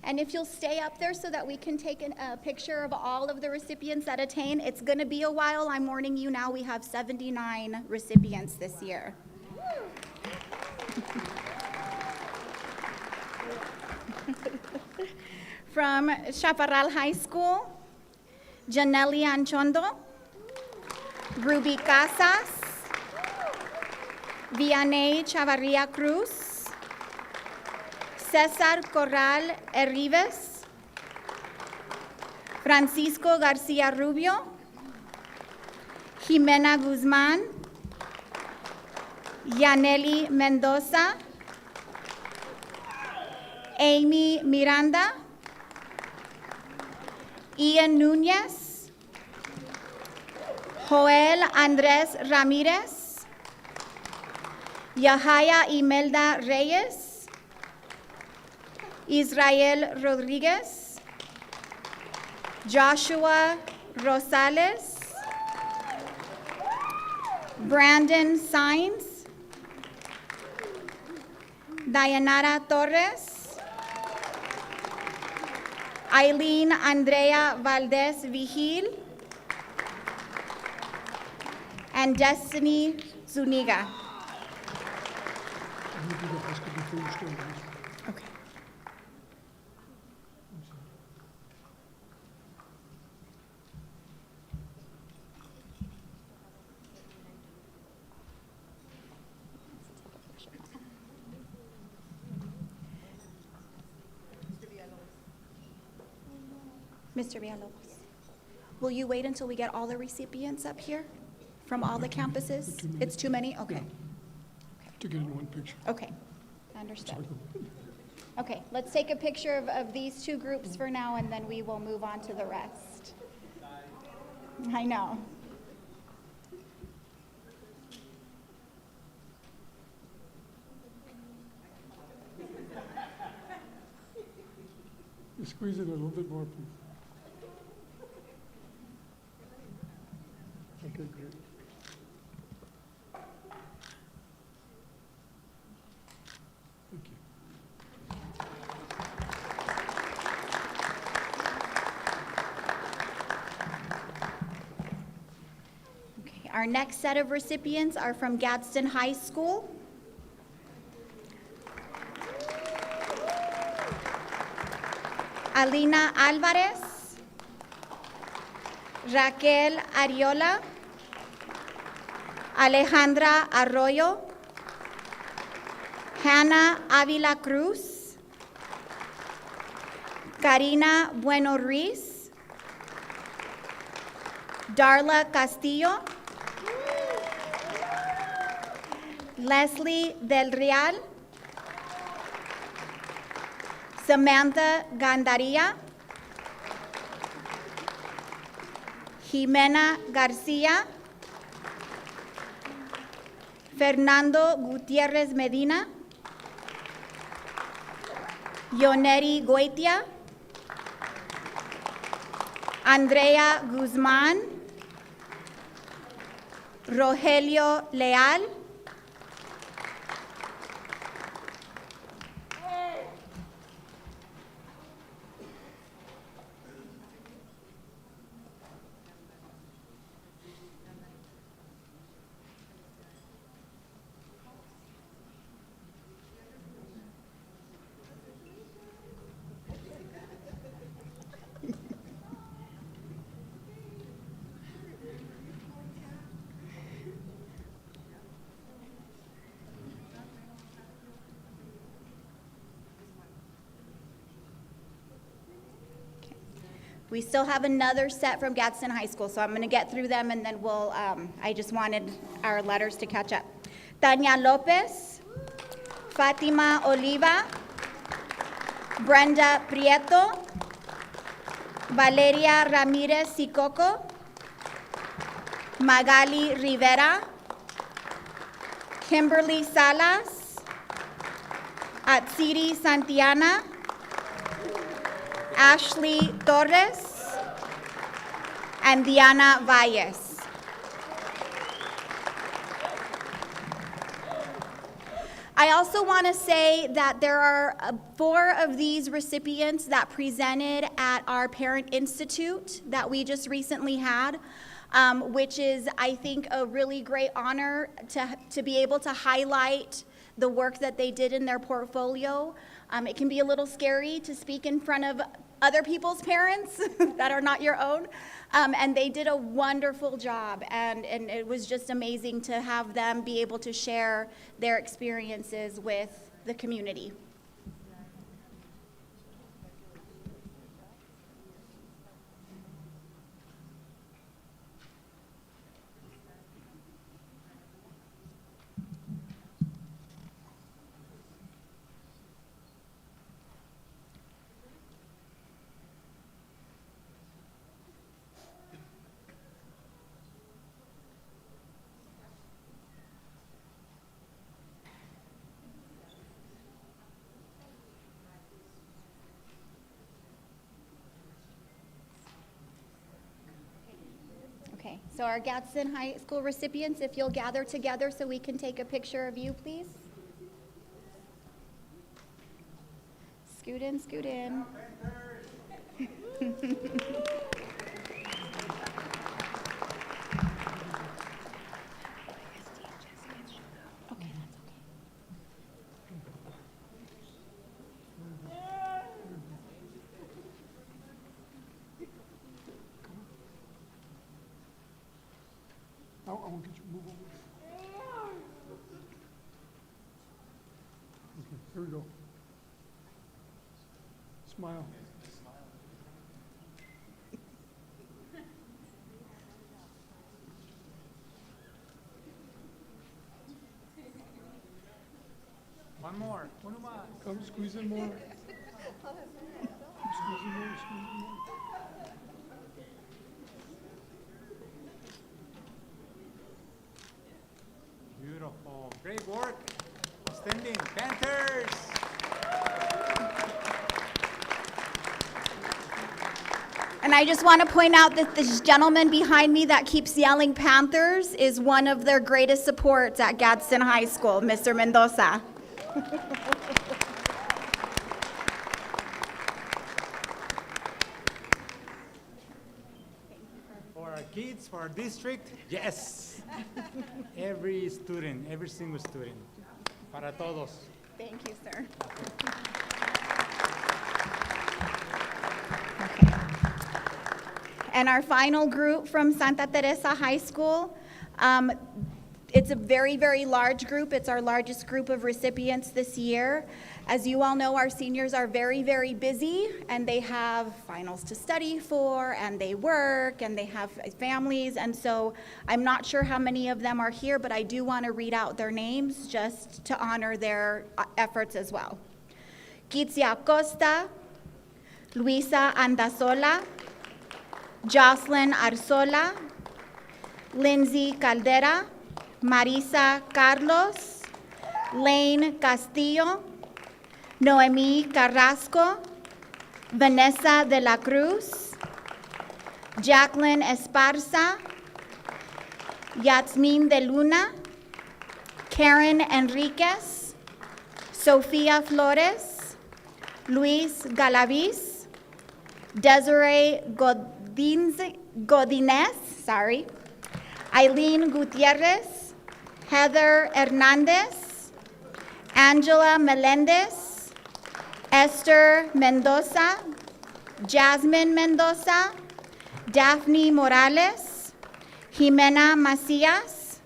And if you'll stay up there so that we can take a picture of all of the recipients that attain. It's going to be a while. I'm warning you now, we have 79 recipients this year. From Chaparral High School, Janely Anchondo, Ruby Casas, Vianey Chavarria Cruz, Cesar Corral Herrives, Francisco Garcia Rubio, Jimena Guzman, Yaneli Mendoza, Amy Miranda, Ian Núñez, Joel Andrés Ramírez, Yahaya Imelda Reyes, Israel Rodríguez, Joshua Rosales, Brandon Sainz, Dayanara Torres, Eileen Andrea Valdez Vigil, and Destiny Zuniga. Mr. Villalobos, will you wait until we get all the recipients up here from all the campuses? It's too many? Okay. To get in one picture. Okay, understood. Okay, let's take a picture of these two groups for now, and then we will move on to the rest. I know. You squeeze it a little bit more, please. Okay, great. Thank you. Okay, our next set of recipients are from Gadsden High School. Alina Alvarez, Raquel Ariola, Alejandra Arroyo, Hannah Avila Cruz, Karina Bueno Ruiz, Darla Castillo, Leslie Del Real, Samantha Gandaria, Jimena Garcia, Fernando Gutierrez Medina, Yoneri Goitia, Andrea Guzman, Rogelio Leal, we still have another set from Gadsden High School, so I'm going to get through them and then we'll, I just wanted our letters to catch up. Tania Lopez, Fatima Oliva, Brenda Prieto, Valeria Ramirez Sicoco, Magali Rivera, Kimberly Salas, Atsiri Santiana, Ashley Torres, and Diana Valles. I also want to say that there are 4 of these recipients that presented at our Parent Institute that we just recently had, which is, I think, a really great honor to be able to highlight the work that they did in their portfolio. It can be a little scary to speak in front of other people's parents that are not your own, and they did a wonderful job, and it was just amazing to have them be able to share their experiences with the community. Okay, so our Gadsden High School recipients, if you'll gather together so we can take a picture of you, please. Scoot in, scoot in. I won't get you to move over. Okay, here we go. Smile. One more. Come squeeze in more. Squeeze in more, squeeze in more. Beautiful. Great work. Standing. Panthers. And I just want to point out that this gentleman behind me that keeps yelling Panthers is one of their greatest supports at Gadsden High School, Mr. Mendoza. For our kids, for our district, yes. Every student, every single student. Para todos. Thank you, sir. And our final group from Santa Teresa High School, it's a very, very large group. It's our largest group of recipients this year. As you all know, our seniors are very, very busy, and they have finals to study for, and they work, and they have families, and so I'm not sure how many of them are here, but I do want to read out their names just to honor their efforts as well. Kitsia Costa, Luisa Andasola, Jocelyn Arzola, Lindsay Caldera, Marisa Carlos, Lane Castillo, Noemí Carrasco, Vanessa de la Cruz, Jacqueline Esparza, Yasmin de Luna, Karen Enriquez, Sofía Flores, Luis Galaviz, Desiree Godinez, Eileen Gutierrez, Heather Hernandez, Angela Melendez, Esther Mendoza, Jasmine Mendoza, Daphne Morales, Jimena Macias,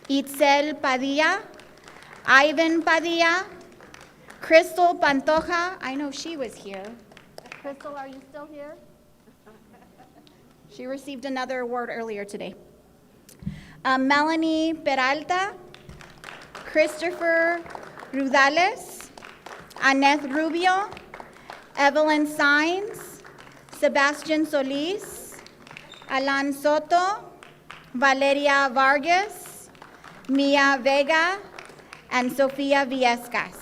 Itzel Padilla, Ivan Padilla, Crystal Pantoja. I know she was here. Crystal, are you still here? She received another award earlier today. Melanie Peralta, Christopher Rudales, Annette Rubio, Evelyn Sainz, Sebastian Solis, Alan Soto, Valeria Vargas, Mia Vega, and Sofia Viescas.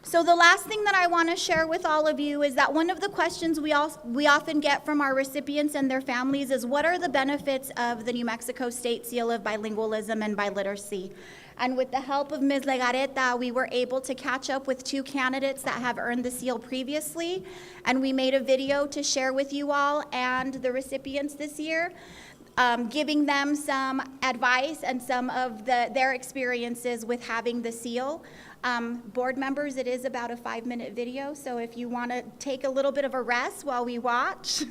So the last thing that I want to share with all of you is that one of the questions we often get from our recipients and their families is, what are the benefits of the New Mexico State Seal of Bilingualism and Biliteracy? And with the help of Ms. Legareta, we were able to catch up with 2 candidates that have earned the seal previously, and we made a video to share with you all and the recipients this year, giving them some advice and some of their experiences with having the seal. Board members, it is about a 5-minute video, so if you want to take a little bit of a rest while we watch.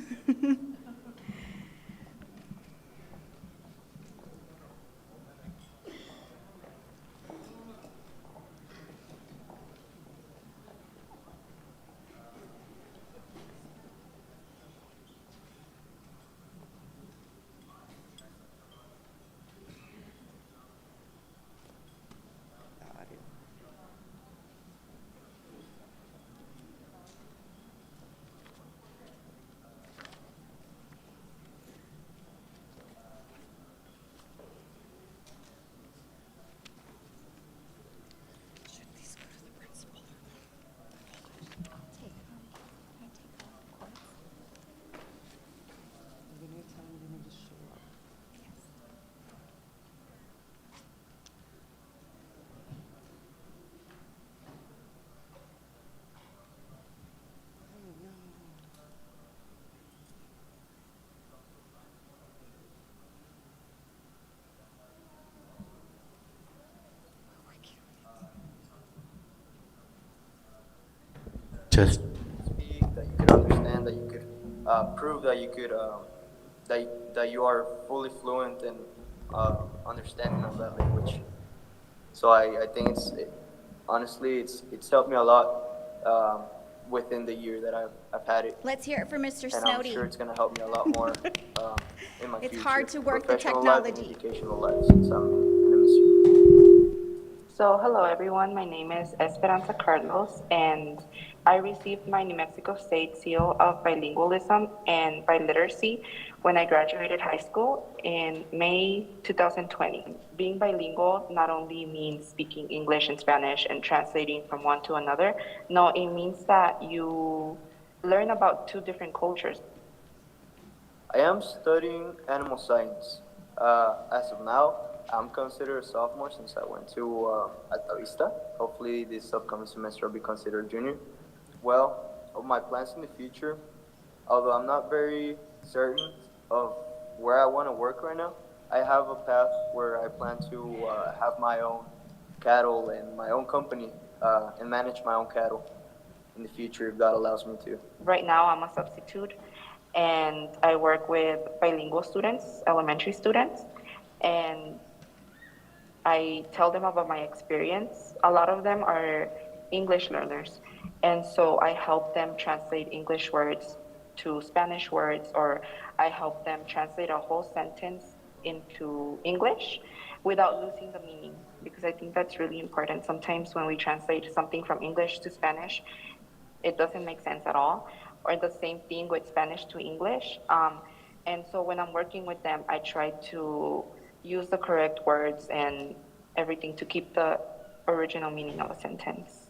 Just speak, that you could understand, that you could prove that you could that you are fully fluent in understanding of that language. So I think honestly it's helped me a lot within the year that I've had it. Let's hear it for Mr. And I'm Snowdy. sure it's going to help me a lot more in my It's future. hard to work the Professional life and technology. educational life, since I'm in MSU. So, hello everyone, my name is Esperanza Carlos, and I received my New Mexico State Seal of Bilingualism and Biliteracy when I graduated high school in May 2020. Being bilingual not only means speaking English and Spanish and translating from one to another, no, it means that you learn about two different cultures. I am studying animal science. As of now, I'm considered a sophomore since I went to Alta Vista. Hopefully this upcoming semester I'll be considered a junior. Well, of my plans in the future, although I'm not very certain of where I want to work right now, I have a path where I plan to have my own cattle and my own company and manage my own cattle in the future if God allows me to. Right now I'm a substitute and I work with bilingual students, elementary students, and I tell them about my experience. A lot of them are English learners, and so I help them translate English words to Spanish words, or I help them translate a whole sentence into English without losing the meaning, because I think that's really important. Sometimes when we translate something from English to Spanish, it doesn't make sense at all, or the same thing with Spanish to English. And so when I'm working with them, I try to use the correct words and everything to keep the original meaning of a sentence.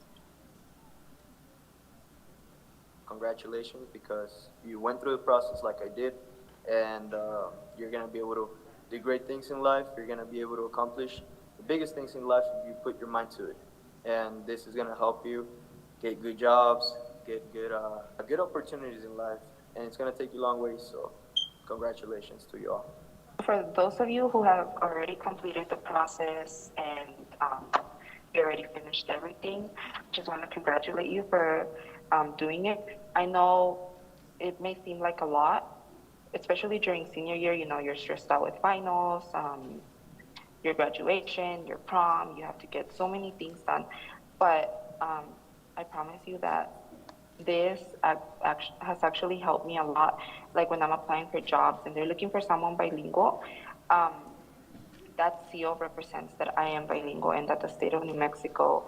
Congratulations, because you went through the process like I did, and you're going to be able to do great things in life. You're going to be able to accomplish the biggest things in life if you put your mind to it. And this is going to help you get good jobs, get good opportunities in life, and it's going to take you a long way, so congratulations to you all. For those of you who have already completed the process and you already finished everything, I just want to congratulate you for doing it. I know it may seem like a lot, especially during senior year. You know, you're stressed out with finals, your graduation, your prom, you have to get so many things done. But I promise you that this has actually helped me a lot. Like when I'm applying for jobs and they're looking for someone bilingual, that seal represents that I am bilingual and that the state of New Mexico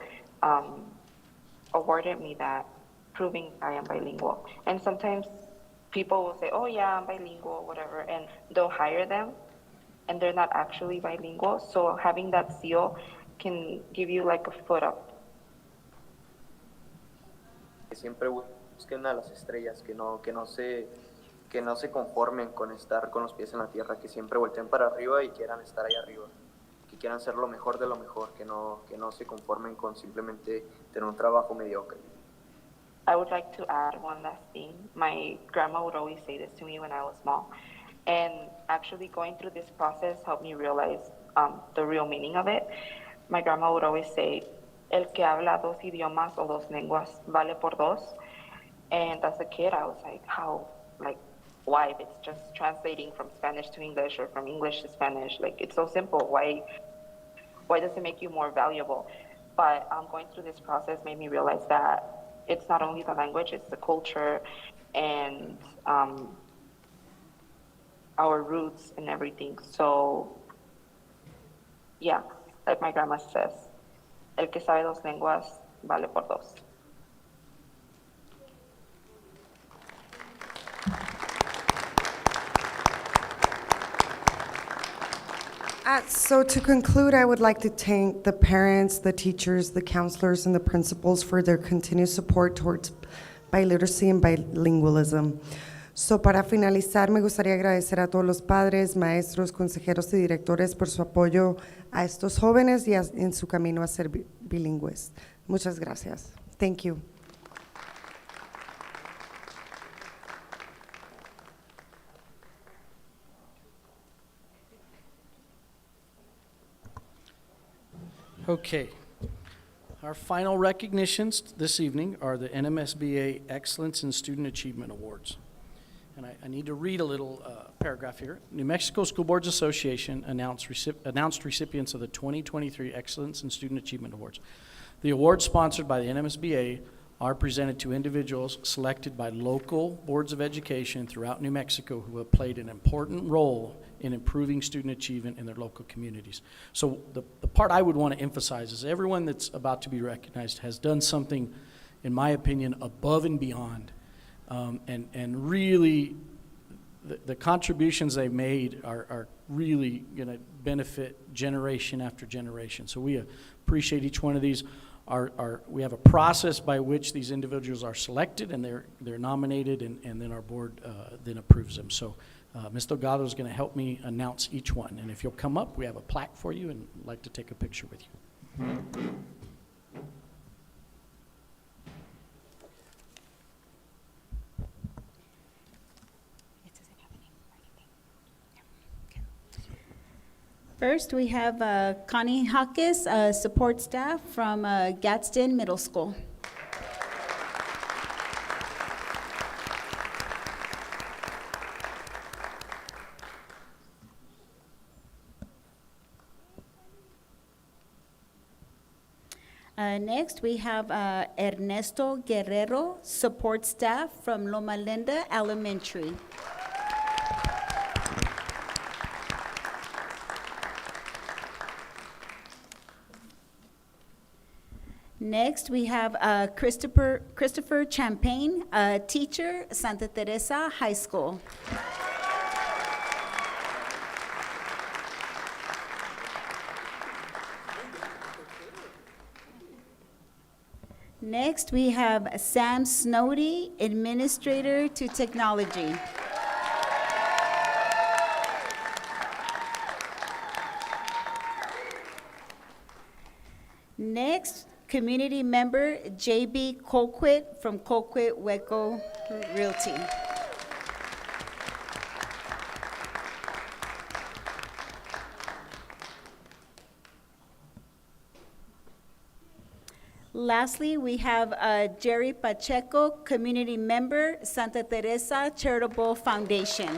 awarded me that, proving I am bilingual. And sometimes people will say, oh yeah, I'm bilingual, whatever, and they'll hire them and they're not actually bilingual. So having that seal can give you like a foot up. Que siempre busquen a las estrellas, que no se conformen con estar con los pies en la tierra, que siempre volteen para arriba y quieran estar ahí arriba, que quieran ser lo mejor de lo mejor, que no se conformen con simplemente tener un trabajo mediocre. I would like to add one last thing. My grandma would always say this to me when I was small, and actually going through this process helped me realize the real meaning of it. My grandma would always say, el que habla dos idiomas o dos lenguas vale por dos. And as a kid, I was like, how, like, why? If it's just translating from Spanish to English or from English to Spanish, like, it's so simple. Why does it make you more valuable? But going through this process made me realize that it's not only the language, it's the culture and our roots and everything. So, yeah, like my grandma says, el que sabe dos lenguas vale por dos. So to conclude, I would like to thank the parents, the teachers, the counselors, and the principals for their continued support towards biliteracy and bilingualism. So para finalizar, me gustaría agradecer a todos los padres, maestros, consejeros y directores por su apoyo a estos jóvenes y en su camino a ser bilingües. Muchas gracias. Thank you. Okay. Our final recognitions this evening are the NMSBA Excellence in Student Achievement Awards. And I need to read a little paragraph here. New Mexico School Boards Association announced recipients of the 2023 Excellence in Student Achievement Awards. The awards, sponsored by the NMSBA, are presented to individuals selected by local boards of education throughout New Mexico who have played an important role in improving student achievement in their local communities. So the part I would want to emphasize is everyone that's about to be recognized has done something, in my opinion, above and beyond. And really, the contributions they've made are really going to benefit generation after generation. So we appreciate each one of these. We have a process by which these individuals are selected, and they're nominated, and then our board then approves them. So Ms. Delgado is going to help me announce each one. And if you'll come up, we have a plaque for you, and I'd like to take a picture with you. First, we have Connie Hawkes, support staff from Gadsden Middle School. Next, we have Ernesto Guerrero, support staff from Loma Linda Elementary. Next, we have Christopher Champagne, teacher, Santa Teresa High School. Next, we have Sam Snowdy, administrator to technology. Next, community member J.B. Colquitt from Colquitt Weco Realty. Lastly, we have Jerry Pacheco, community member, Santa Teresa Charitable Foundation.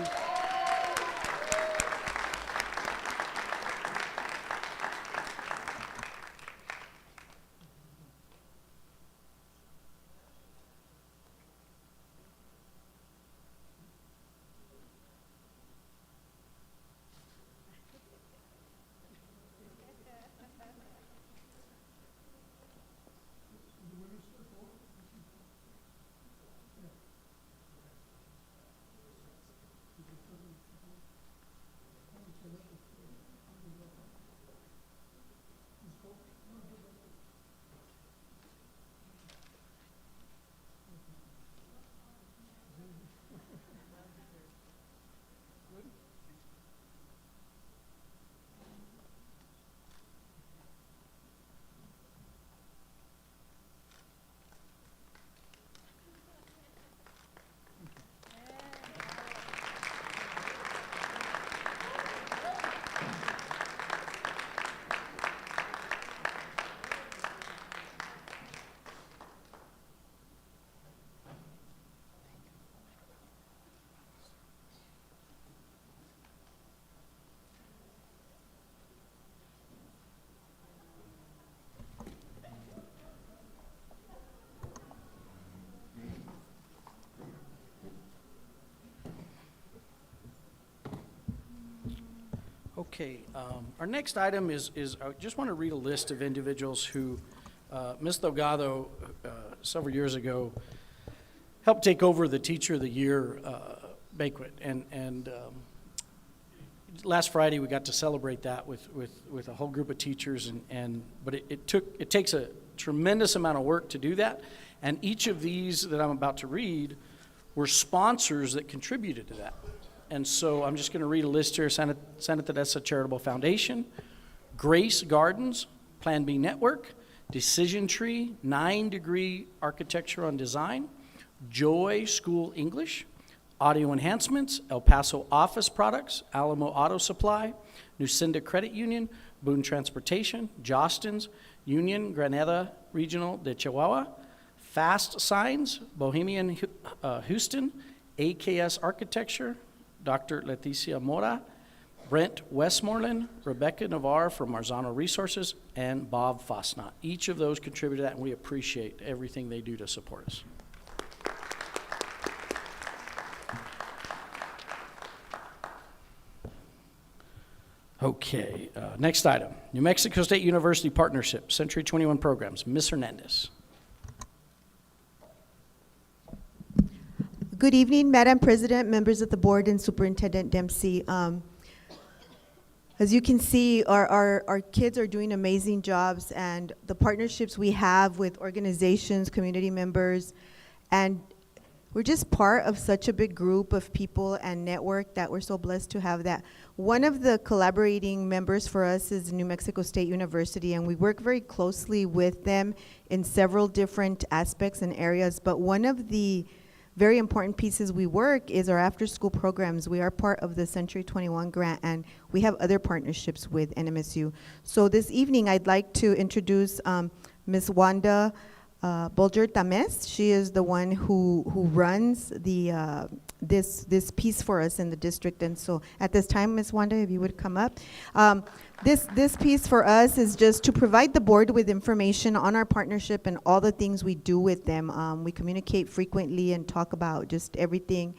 Okay, our next item is I just want to read a list of individuals who Ms. Delgado several years ago helped take over the Teacher of the Year banquet. And last Friday, we got to celebrate that with a whole group of teachers, but it takes a tremendous amount of work to do that. And each of these that I'm about to read were sponsors that contributed to that. And so I'm just going to read a list here. Santa Teresa Charitable Foundation, Grace Gardens, Plan B Network, Decision Tree, 9 Degree Architecture and Design, Joy School English, Audio Enhancements, El Paso Office Products, Alamo Auto Supply, Nucinda Credit Union, Boone Transportation, Jostens, Union Granada Regional de Chihuahua, Fast Signs, Bohemian Houston, AKS Architecture, Dr. Leticia Mora, Brent Westmoreland, Rebecca Navarre from Marzano Resources, and Bob Fosnot. Each of those contributed to that, and we appreciate everything they do to support us. Okay, next item, New Mexico State University Partnership, Century 21 Programs, Ms. Hernandez. Good evening, Madam President, members of the board, and Superintendent Dempsey. As you can see, our kids are doing amazing jobs, and the partnerships we have with organizations, community members, and we're just part of such a big group of people and network that we're so blessed to have that. One of the collaborating members for us is New Mexico State University, and we work very closely with them in several different aspects and areas, but one of the very important pieces we work is our after-school programs. We are part of the Century 21 grant, and we have other partnerships with NMSU. So this evening, I'd like to introduce Ms. Wanda Bulger Tames. She is the one who runs the this piece for us in the district. And so at this time, Ms. Wanda, if you would come up. This piece for us is just to provide the board with information on our partnership and all the things we do with them. We communicate frequently and talk about just everything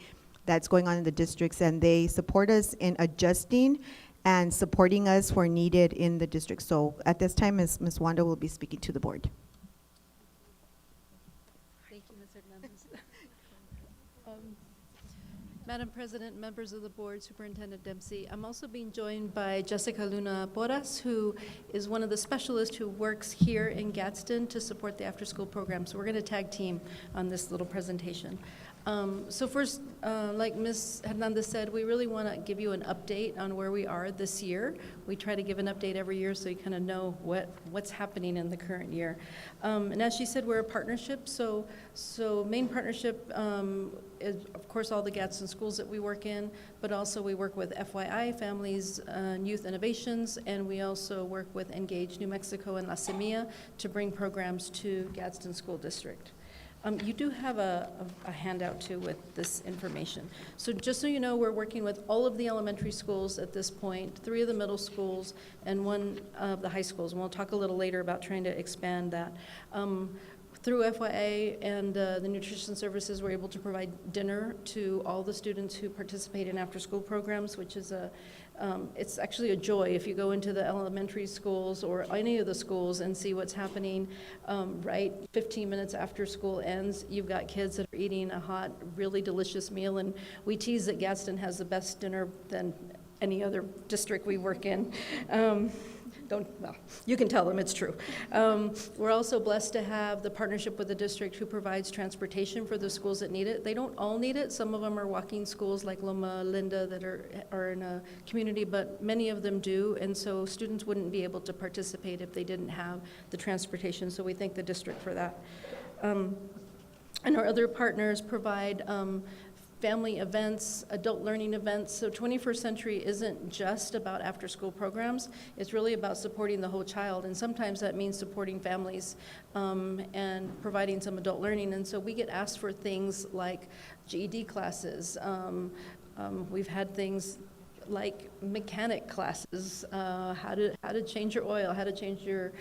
that's going on in the districts, and they support us in adjusting and supporting us where needed in the district. So at this time, Ms. Wanda will be speaking to the board. Madam President, members of the board, Superintendent Dempsey, I'm also being joined by Jessica Luna Porras, who is one of the specialists who works here in Gadsden to support the after-school program. So we're going to tag team on this little presentation. So first, like Ms. Hernandez said, we really want to give you an update on where we are this year. We try to give an update every year so you kind of know what's happening in the current year. And as she said, we're a partnership. So main partnership is, of course, all the Gadsden schools that we work in, but also we work with FYI, Families and Youth Innovations, and we also work with Engage New Mexico and La Semilla to bring programs to Gadsden School District. You do have a handout too with this information. So just so you know, we're working with all of the elementary schools at this point, 3 of the middle schools, and 1 of the high schools. And we'll talk a little later about trying to expand that. Through FYA and the nutrition services, we're able to provide dinner to all the students who participate in after-school programs, which is it's actually a joy if you go into the elementary schools or any of the schools and see what's happening right 15 minutes after school ends. You've got kids that are eating a hot, really delicious meal, and we tease that Gadsden has the best dinner than any other district we work in. Well, you can tell them it's true. We're also blessed to have the partnership with the district who provides transportation for the schools that need it. They don't all need it. Some of them are walking schools like Loma Linda that are in a community, but many of them do, and so students wouldn't be able to participate if they didn't have the transportation, so we thank the district for that. And our other partners provide family events, adult learning events. So 21st Century isn't just about after-school programs. It's really about supporting the whole child, and sometimes that means supporting families and providing some adult learning. And so we get asked for things like GED classes. We've had things like mechanic classes, how to change your oil, how to change your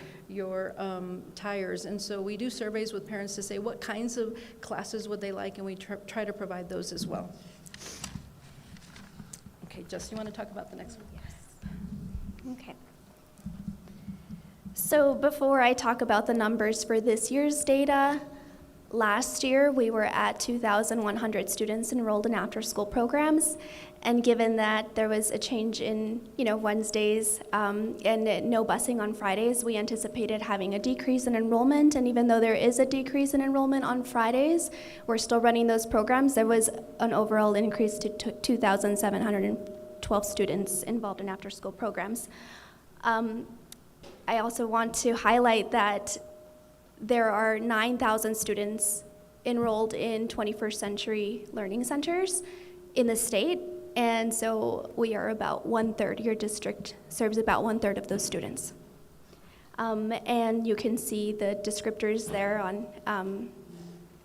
tires. And so we do surveys with parents to say what kinds of classes would they like, and we try to provide those as well. Okay, Jess, you want to talk about the next one? Yes. Okay. So before I talk about the numbers for this year's data, last year we were at 2,100 students enrolled in after-school programs. And given that there was a change in, Wednesdays and no busing on Fridays, we anticipated having a decrease in enrollment. And even though there is a decrease in enrollment on Fridays, we're still running those programs. There was an overall increase to 2,712 students involved in after-school programs. I also want to highlight that there are 9,000 students enrolled in 21st Century Learning Centers in the state. And so we are about 1/3. Your district serves about 1/3 of those students. And you can see the descriptors there on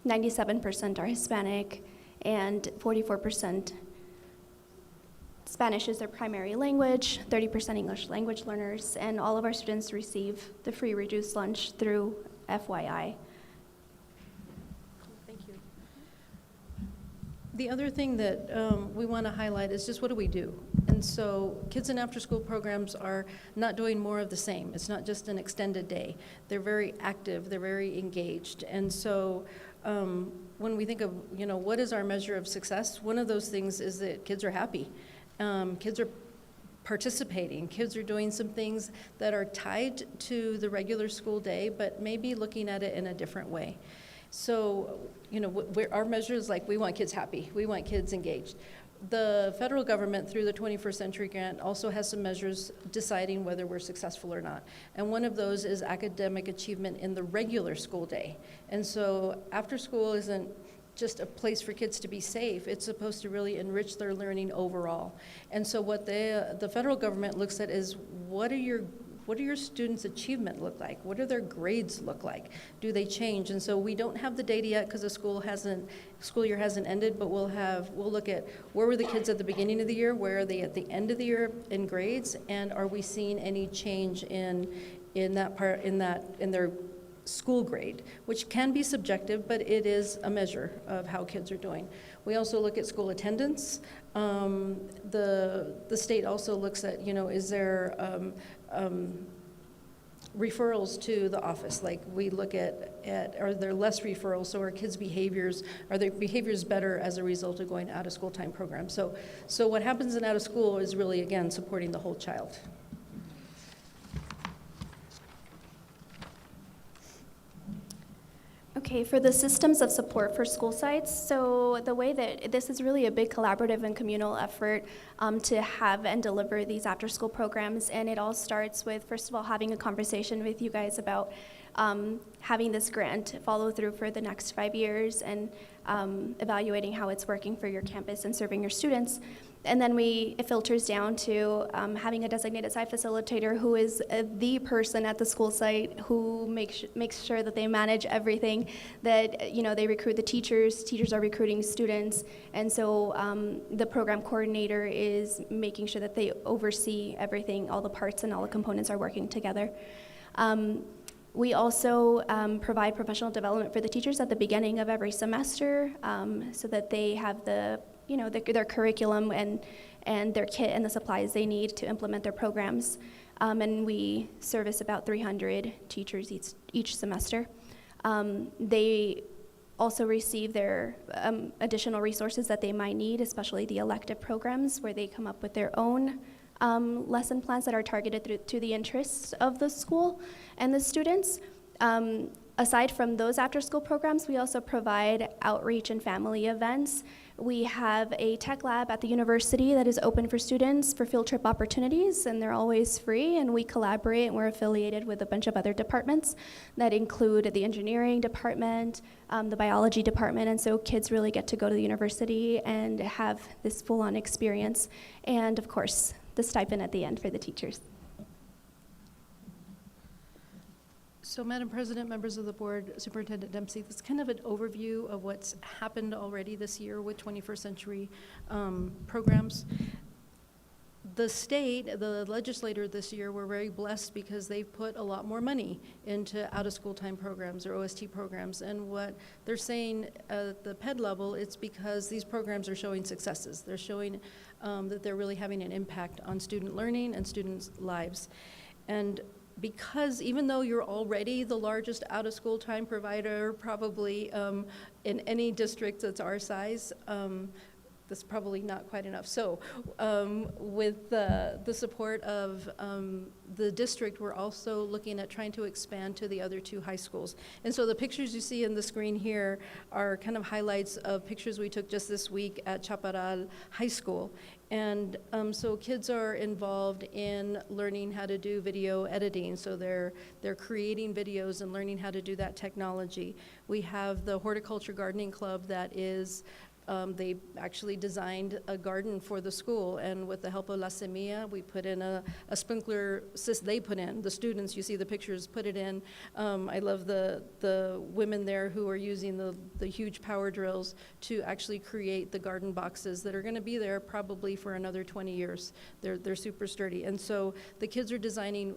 97% are Hispanic and 44% Spanish is their primary language, 30% English language learners, and all of our students receive the free reduced lunch through FYI. Thank you. The other thing that we want to highlight is just what do we do? And so kids in after-school programs are not doing more of the same. It's not just an extended day. They're very active, they're very engaged. And so when we think of, what is our measure of success, one of those things is that kids are happy. Kids are participating. Kids are doing some things that are tied to the regular school day, but maybe looking at it in a different way. So, our measure is like, we want kids happy. We want kids engaged. The federal government, through the 21st Century Grant, also has some measures deciding whether we're successful or not. And one of those is academic achievement in the regular school day. And so after school isn't just a place for kids to be safe. It's supposed to really enrich their learning overall. And so what the federal government looks at is what do your students' achievement look like? What do their grades look like? Do they change? And so we don't have the data yet because the school year hasn't ended, but we'll look at where were the kids at the beginning of the year, where are they at the end of the year in grades, and are we seeing any change in their school grade, which can be subjective, but it is a measure of how kids are doing. We also look at school attendance. The state also looks at, is there referrals to the office? Like we look at are there less referrals? So are kids' behaviors, are their behaviors better as a result of going out of school time programs? So what happens in out of school is really, again, supporting the whole child. Okay, for the systems of support for school sites, so the way that this is really a big collaborative and communal effort to have and deliver these after-school programs, and it all starts with, first of all, having a conversation with you guys about having this grant follow through for the next 5 years and evaluating how it's working for your campus and serving your students. And then it filters down to having a designated site facilitator who is the person at the school site who makes sure that they manage everything, that they recruit the teachers are recruiting students, and so the program coordinator is making sure that they oversee everything, all the parts and all the components are working together. We also provide professional development for the teachers at the beginning of every semester so that they have their curriculum and their kit and the supplies they need to implement their programs. And we service about 300 teachers each semester. They also receive their additional resources that they might need, especially the elective programs where they come up with their own lesson plans that are targeted to the interests of the school and the students. Aside from those after-school programs, we also provide outreach and family events. We have a tech lab at the university that is open for students for field trip opportunities, and they're always free, and we collaborate, and we're affiliated with a bunch of other departments that include the engineering department, the biology department, and so kids really get to go to the university and have this full-on experience, and of course, the stipend at the end for the teachers. So, Madam President, members of the board, Superintendent Dempsey, this is kind of an overview of what's happened already this year with 21st century programs. The state, the legislator this year were very blessed because they've put a lot more money into out-of-school time programs or OST programs. And what they're saying at the PED level, it's because these programs are showing successes. They're showing that they're really having an impact on student learning and students' lives. And because even though you're already the largest out-of-school time provider, probably in any district that's our size, that's probably not quite enough. So with the support of the district, we're also looking at trying to expand to the other 2 high schools. And so the pictures you see in the screen here are kind of highlights of pictures we took just this week at Chaparral High School. And so kids are involved in learning how to do video editing. So they're creating videos and learning how to do that technology. We have the Horticulture Gardening Club that is they actually designed a garden for the school, and with the help of La Semilla, we put in a sprinkler system. They put in, the students, you see the pictures, put it in. I love the women there who are using the huge power drills to actually create the garden boxes that are going to be there probably for another 20 years. They're super sturdy. And so the kids are designing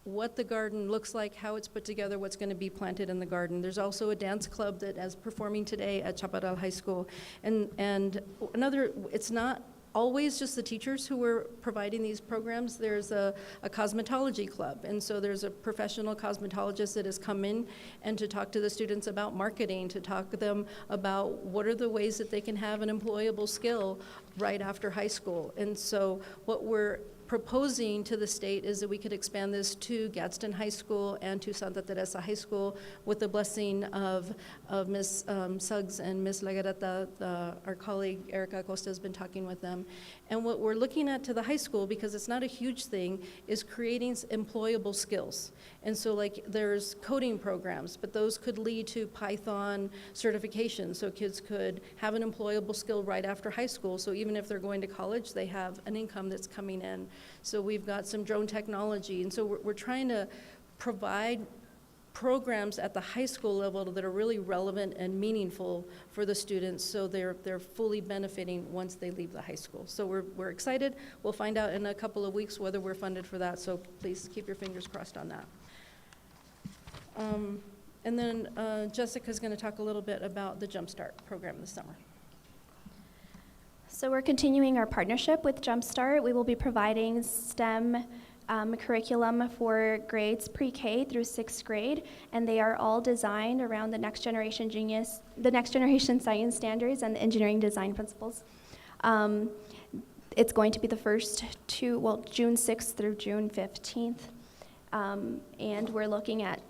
what the garden looks like, how it's put together, what's going to be planted in the garden. There's also a dance club that is performing today at Chaparral High School. And another, it's not always just the teachers who are providing these programs. There's a cosmetology club, and so there's a professional cosmetologist that has come in and to talk to the students about marketing, to talk to them about what are the ways that they can have an employable skill right after high school. And so what we're proposing to the state is that we could expand this to Gadsden High School and to Santa Teresa High School with the blessing of Ms. Suggs and Ms. Lagareta. Our colleague Erica Acosta has been talking with them. And what we're looking at to the high school, because it's not a huge thing, is creating employable skills. And so like there's coding programs, but those could lead to Python certification, so kids could have an employable skill right after high school. So even if they're going to college, they have an income that's coming in. So we've got some drone technology. And so we're trying to provide programs at the high school level that are really relevant and meaningful for the students, so they're fully benefiting once they leave the high school. So we're excited. We'll find out in a couple of weeks whether we're funded for that, so please keep your fingers crossed on that. And then Jessica's going to talk a little bit about the Jumpstart program this summer. So we're continuing our partnership with Jumpstart. We will be providing STEM curriculum for grades pre-K through 6th grade, and they are all designed around the next generation science standards and the engineering design principles. It's going to be the first June 6th through June 15th, and we're looking at,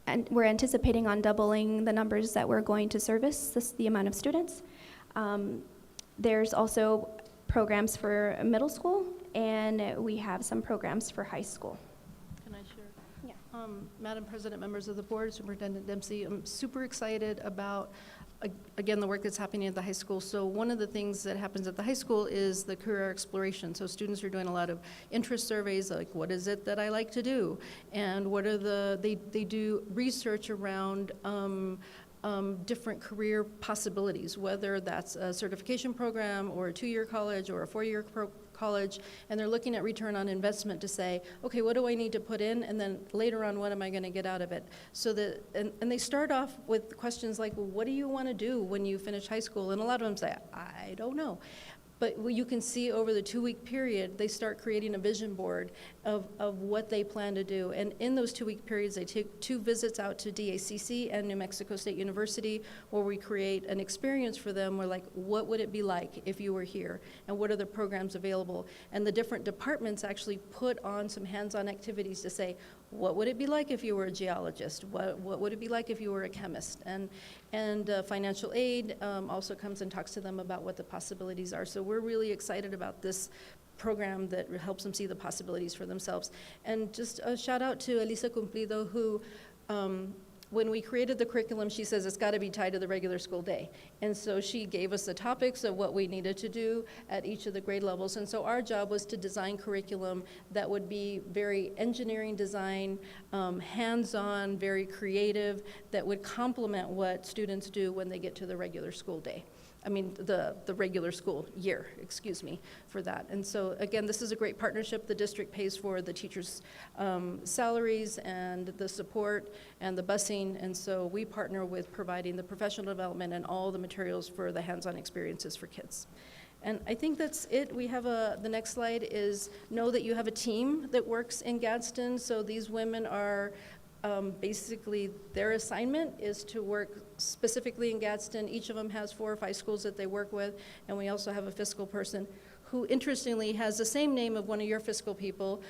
and we're anticipating on doubling the numbers that we're going to service, the amount of students. There's also programs for middle school, and we have some programs for high school. Can I share? Yeah. Madam President, members of the board, Superintendent Dempsey, I'm super excited about, again, the work that's happening at the high school. So one of the things that happens at the high school is the career exploration. So students are doing a lot of interest surveys, like what is it that I like to do? And what are they do research around different career possibilities, whether that's a certification program or a 2-year college or a 4-year college, and they're looking at return on investment to say, okay, what do I need to put in, and then later on, what am I going to get out of it? So that, and they start off with questions like, well, what do you want to do when you finish high school? And a lot of them say, I don't know. But you can see over the 2-week period, they start creating a vision board of what they plan to do. And in those 2-week periods, they take 2 visits out to DACC and New Mexico State University, where we create an experience for them. We're like, what would it be like if you were here? And what are the programs available? And the different departments actually put on some hands-on activities to say, what would it be like if you were a geologist? What would it be like if you were a chemist? And financial aid also comes and talks to them about what the possibilities are. So we're really excited about this program that helps them see the possibilities for themselves. And just a shout out to Elisa Cumplido, who when we created the curriculum, she says it's got to be tied to the regular school day. And so she gave us the topics of what we needed to do at each of the grade levels. And so our job was to design curriculum that would be very engineering design, hands-on, very creative, that would complement what students do when they get to the regular school day. I mean, the regular school year, excuse me, for that. And so, again, this is a great partnership. The district pays for the teachers' salaries and the support and the busing, and so we partner with providing the professional development and all the materials for the hands-on experiences for kids. And I think that's it. We have the next slide is know that you have a team that works in Gadsden. So these women are basically, their assignment is to work specifically in Gadsden. Each of them has 4 or 5 schools that they work with, and we also have a fiscal person who, interestingly, has the same name of one of your fiscal people,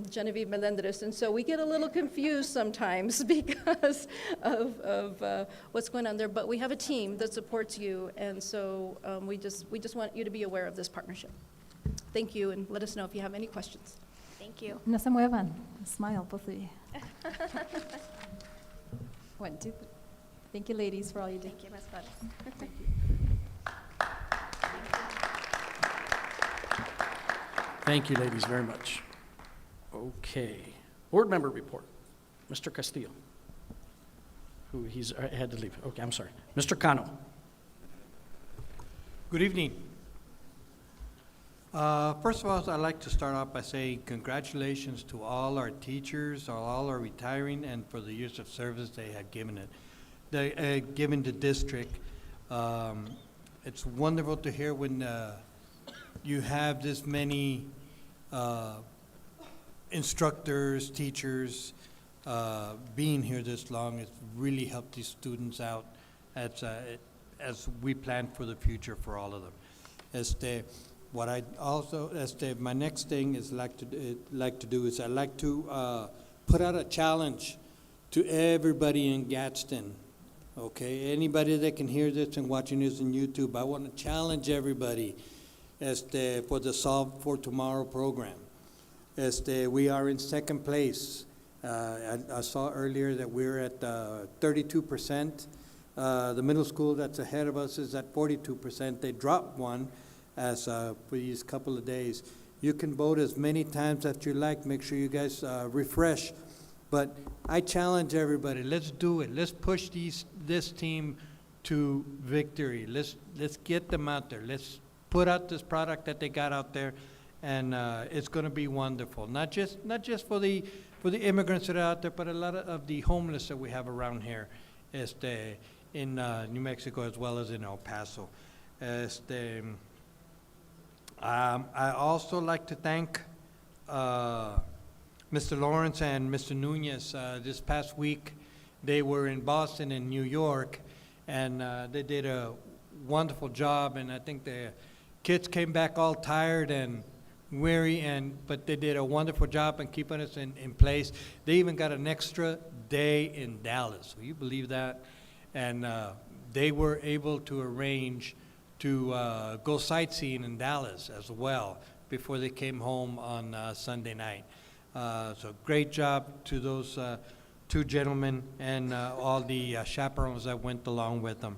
Genevieve Melendres. And so we get a little confused sometimes because of what's going on there. But we have a team that supports you, and so we just want you to be aware of this partnership. Thank you, and let us know if you have any questions. Thank you. No se muevan. Smile, both of you. 1, 2, 3. Thank you, ladies, for all you do. Thank you, Ms. Flores. Thank you, ladies, very much. Okay. Board member report. Mr. Castillo. Who had to leave. Okay, I'm sorry. Mr. Cano. Good evening. First of all, I'd like to start off by saying congratulations to all our teachers, all our retiring, and for the years of service they have given given the district. It's wonderful to hear when you have this many instructors, teachers being here this long. It's really helped these students out as we plan for the future for all of them. What I also, my next thing is like to do is I'd like to put out a challenge to everybody in Gadsden. Okay, anybody that can hear this and watching this on YouTube, I want to challenge everybody for the Solve for Tomorrow program. We are in second place. I saw earlier that we're at 32%. The middle school that's ahead of us is at 42%. They dropped one for these couple of days. You can vote as many times as you like. Make sure you guys refresh. But I challenge everybody, let's do it. Let's push this team to victory. Let's get them out there. Let's put out this product that they got out there, and it's going to be wonderful. Not just for the immigrants that are out there, but a lot of the homeless that we have around here, in New Mexico as well as in El Paso. I also like to thank Mr. Lawrence and Mr. Nunez. This past week, they were in Boston and New York, and they did a wonderful job, and I think the kids came back all tired and weary, but they did a wonderful job in keeping us in place. They even got an extra day in Dallas. Will you believe that? And they were able to arrange to go sightseeing in Dallas as well before they came home on Sunday night. So great job to those two gentlemen and all the chaperones that went along with them.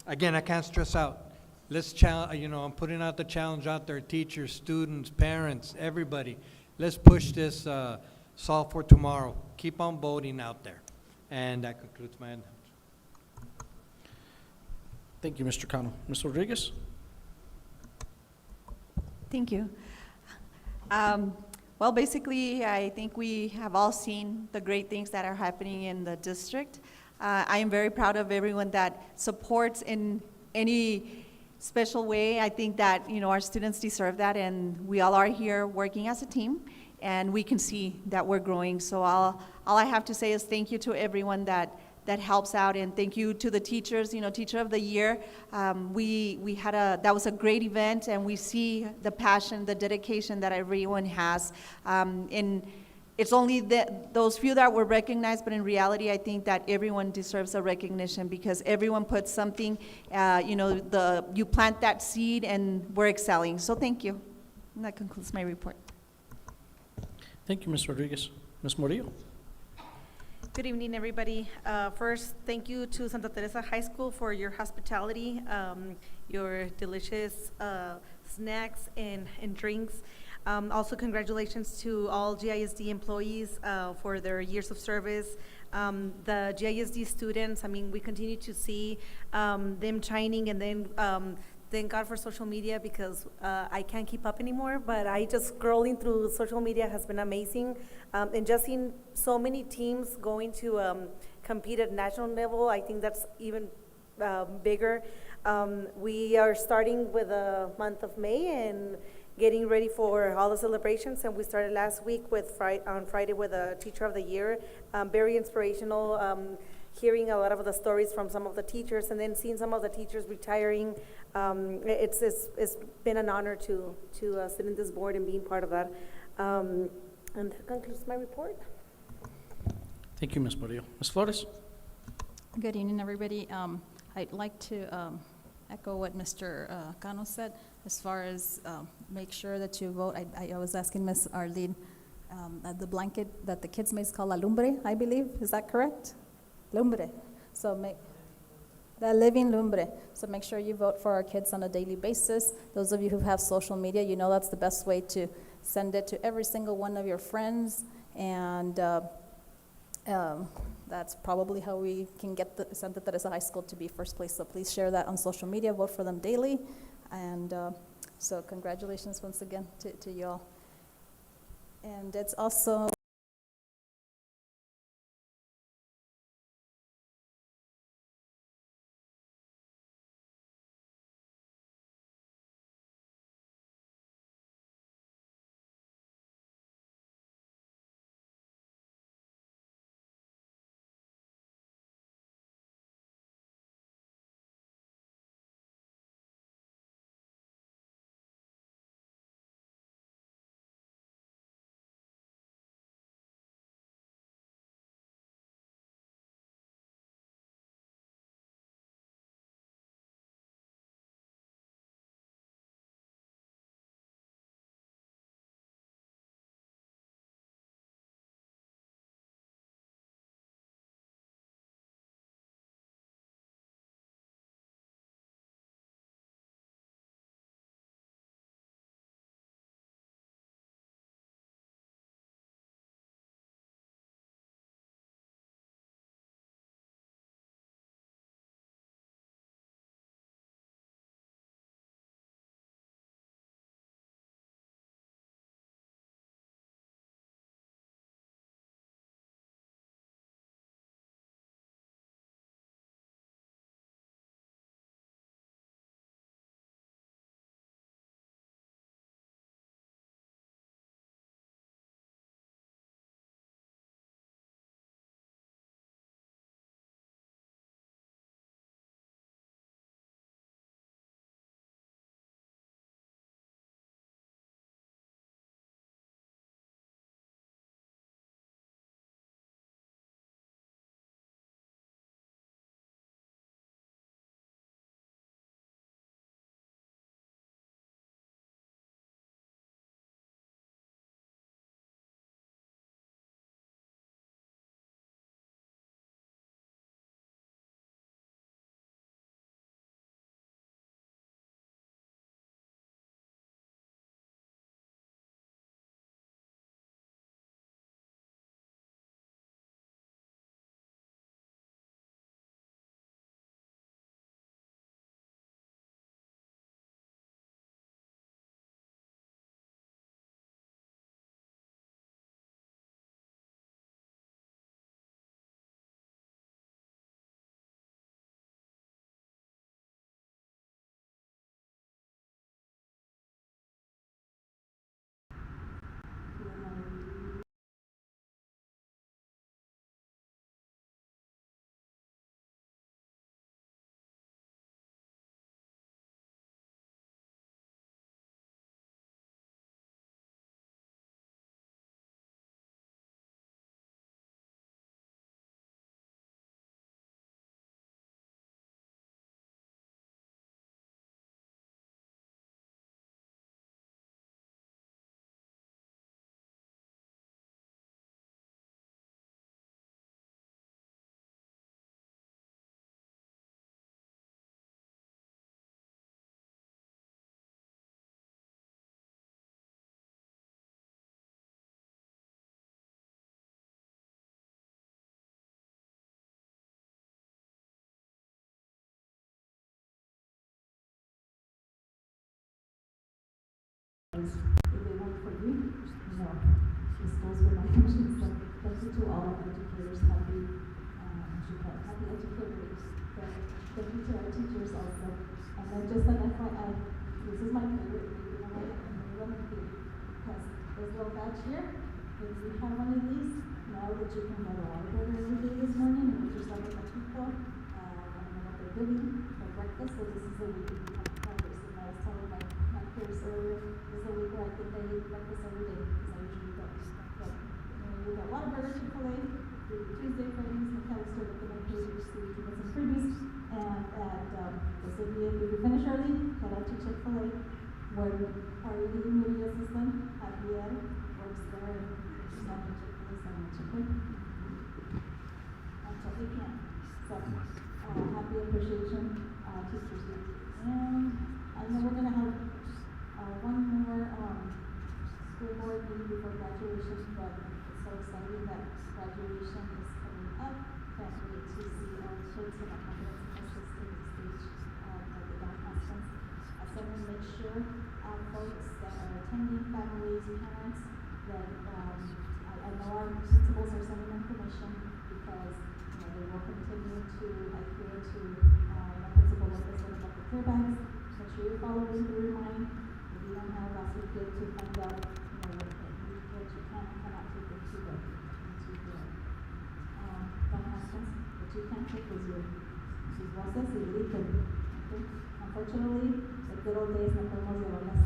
Again, I can't stress out. Let's challenge, I'm putting out the challenge out there, teachers, students, parents, everybody. Let's push this Solve for Tomorrow. Keep on voting out there. And that concludes my announcement. Thank you, Mr. Cano. Ms. Rodriguez? Thank you. Well, basically, I think we have all seen the great things that are happening in the district. I am very proud of everyone that supports in any special way. I think that, our students deserve that, and we all are here working as a team, and we can see that we're growing. So all I have to say is thank you to everyone that helps out, and thank you to the teachers. Teacher of the Year, that was a great event, and we see the passion, the dedication that everyone has. And it's only those few that were recognized, but in reality, I think that everyone deserves a recognition because everyone puts something. You plant that seed, and we're excelling. So thank you. And that concludes my report. Thank you, Ms. Rodriguez. Ms. Murillo? Good evening, everybody. First, thank you to Santa Teresa High School for your hospitality, your delicious snacks and drinks. Also, congratulations to all GISD employees for their years of service. The GISD students, we continue to see them shining, and then thank God for social media because I can't keep up anymore, but scrolling through social media has been amazing. And just seeing so many teams going to compete at national level, I think that's even bigger. We are starting with the month of May and getting ready for all the celebrations, and we started last week on Friday with a Teacher of the Year. Very inspirational, hearing a lot of the stories from some of the teachers, and then seeing some of the teachers retiring. It's been an honor to sit in this board and being part of that. And that concludes my report. Thank you, Ms. Murillo. Ms. Flores? Good evening, everybody. I'd like to echo what Mr. Cano said as far as make sure that you vote. I was asking Ms. Arlene, the blanket that the kids make is called la lumbre, I believe. Is that correct? Lumbre. So The living lumbre. So make sure you vote for our kids on a daily basis. Those of you who have social media, you know that's the best way to send it to every single one of your friends. And that's probably how we can get the Santa Teresa High School to be first place. So please share that on social media, vote for them daily. And so congratulations once again to you all. And it's also if they weren't for you, this goes without mentioning. So thank you to all our educators, happy educators. But thank you to our teachers also. And then just an FYI, this is my favorite reading away, and I'm going to do because this little badge here, if you have one of these, now that you can go to our library every day this morning and get yourself a taquito, I don't know what they're doing for breakfast, but this is the week we have Congress. And I was telling my peers earlier, this is a week where I think I eat breakfast every day, because I usually don't. But, we got Whataburger, Chick-fil-A, the Tuesday Fridays, McAllister, look at my page, so we can get some freebies. And just if you finish early, head out to Chick-fil-A, where our reading media assistant, Javier, works there, and she's not in Chick-fil-A sandwich, okay? Until 8 p.m. So, happy appreciation attending families, parents, that I know our principals are sending information because, you know, they will continue to adhere to, principal what they said about the clear bags. Make sure you're following through your mind. If you don't have, ask your kid to find out, you know, what you can and cannot take into the, don't ask us, what you can take is sus voces y griten. Okay? Unfortunately, the good old days no podemos llevar los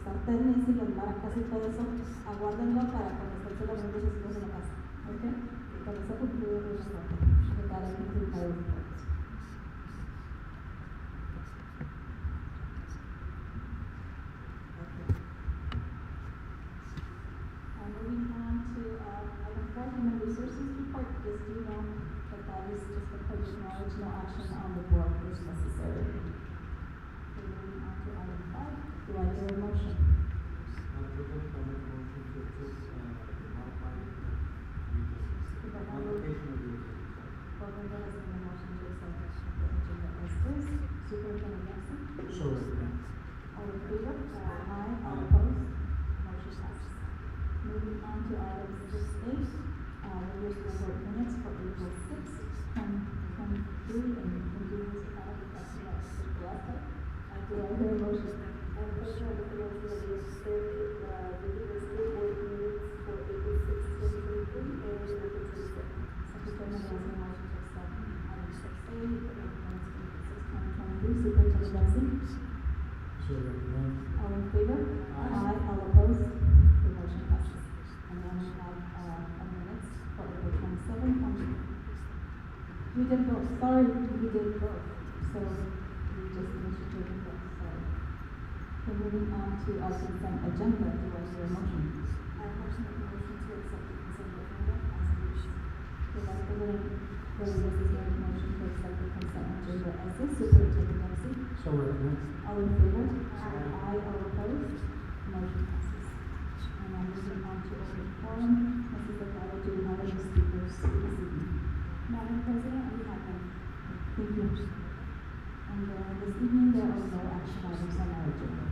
sartenes y las maracas y todo eso, aguárdenlo para cuando estén celebrando sus hijos en la casa. ¿Ok? Y con eso concluyo el reporte. Que cada quien se encargue de su parte. Moving on to item 4, Human Resources Report. Just do know that is just a public knowledge, no action on the board is necessary. Okay, moving on to item 5. Do I hear a motion? Superintendent Jackson? So recommend. All in favor? Aye. All opposed? Motion passes. Moving on to item 6A, regular school board minutes for April 6, 2023, and continuous account of the Sala. Do I hear a motion? Madam President, I make a motion that we extend regular school board minutes for April 6, 2023, and April 22nd. Secretary has a motion to accept item 6A, for April 6, 2023. Superintendent Jackson? So recommend. All in favor? Aye. All opposed? The motion passes. And then we have minutes for April 27. We did both. Sorry, we did both. So we just initiated both. Sorry. Okay, moving on to our consent agenda. Do I hear a motion? I motion that the motion to accept the consent agenda as is. Okay, Vice President Rodriguez is here. Motion to accept the consent agenda as is. Superintendent Dempsey? So recommend. All in favor? Aye. All opposed? Motion passes. And now moving on to open forum. Mrs. Delgado, do you have any speakers this evening? Madam President, we have none. Thank you. And this evening there are no action items on our agenda.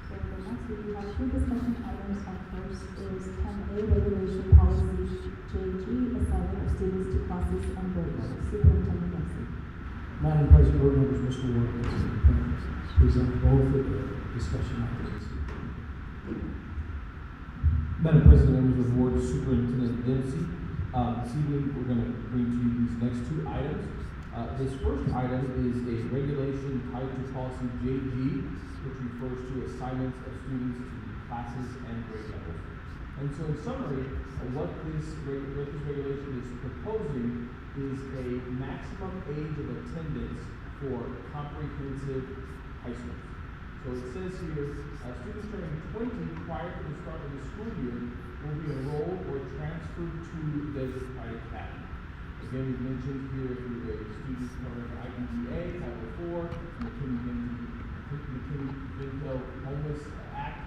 So the next we have 2 discussion items. Our first is 10A regulation policy JG, assignment of students to classes and grade levels. Superintendent Dempsey. Madam President, board members, Mr. Ward, present both of the discussion items. Madam President, members of the board, Superintendent Dempsey, this evening we're going to bring to you these next 2 items. This first item is a regulation tied to policy JG, which refers to assignments of students to classes and grade levels. And so in summary, what this regulation is proposing is a maximum age of attendance for comprehensive high schools. So it says here, students turning 20 prior to the start of the school year will be enrolled or transferred to Desert Pride Academy. Again, we've mentioned here if you're a student current IDEA, Title IV, McKinney-Vento Homeless Act,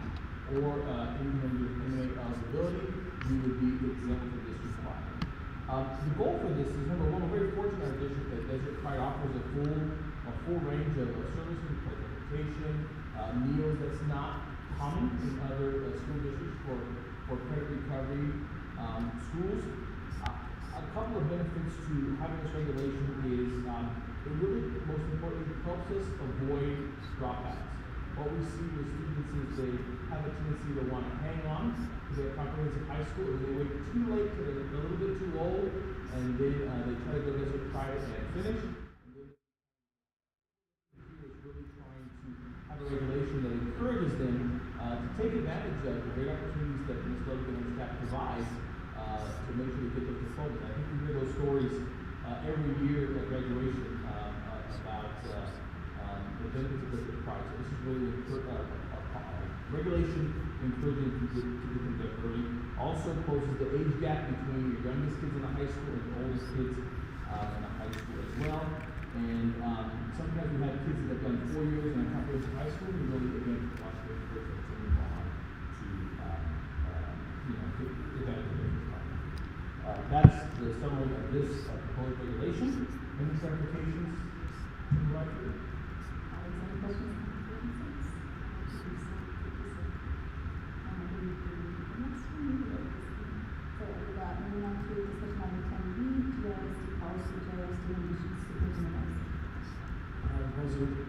or anything under inmate eligibility, you would be exempt from this requirement. The goal for this is, number one, we're very fortunate in our district that Desert Pride offers a full range of services, transportation, meals that's not common in other school districts for credit recovery schools. A couple of benefits to having this regulation is it really, most importantly, helps us avoid dropouts. What we see with students is they have a tendency to want to hang on to their comprehensive high school, and they wait too late till they're a little bit too old, and then they try to go Desert Pride and finish. Have a regulation that encourages them to take advantage of the great opportunities that Ms. Logan and staff provides to make sure they get their diplomas. I think we hear those stories every year at graduation about the benefits of Desert Pride. So this is really a regulation encouraging to get them there early. Also closes the age gap between your youngest kids in the high school and the oldest kids in the high school as well. And sometimes we have kids that have done 4 years in a comprehensive high school, and really, again, want to encourage them to move on to, get that information. That's the summary of this proposed regulation. Any clarifications? Any questions?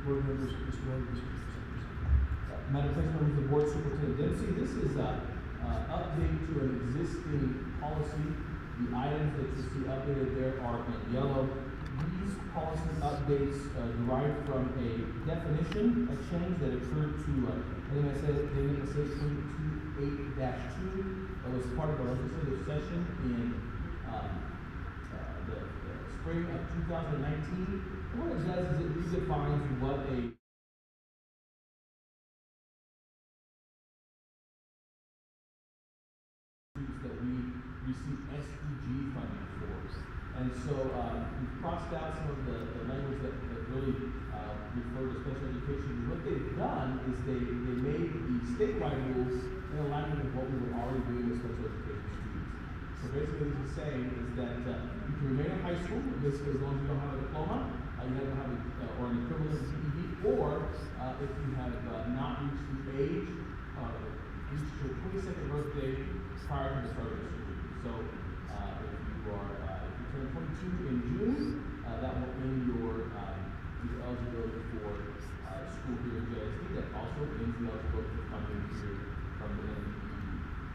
board members, Mr. Wade, Mr. Madam President, members of the board, Superintendent Dempsey, this is a update to an existing policy. The items that you see updated there are in yellow. These policy updates derive from a definition, a change that occurred to NMSA 28-2 that was part of a legislative session in the spring of 2019. What it does is it redefines what a that we receive SDG funding for. And so we've crossed out some of the language that really refer to special education. What they've done is they made the statewide rules in alignment with what we were already doing with special education students. So basically what this is saying is that you can remain in high school, basically as long as you don't have a diploma, you don't have or an equivalent GED, or if you have not reached the age, reached your 22nd birthday prior to the start of the school year. So if you turn 22 in June, that will end your eligibility for school here at GISD. That also ends the eligibility for funding here from the NME.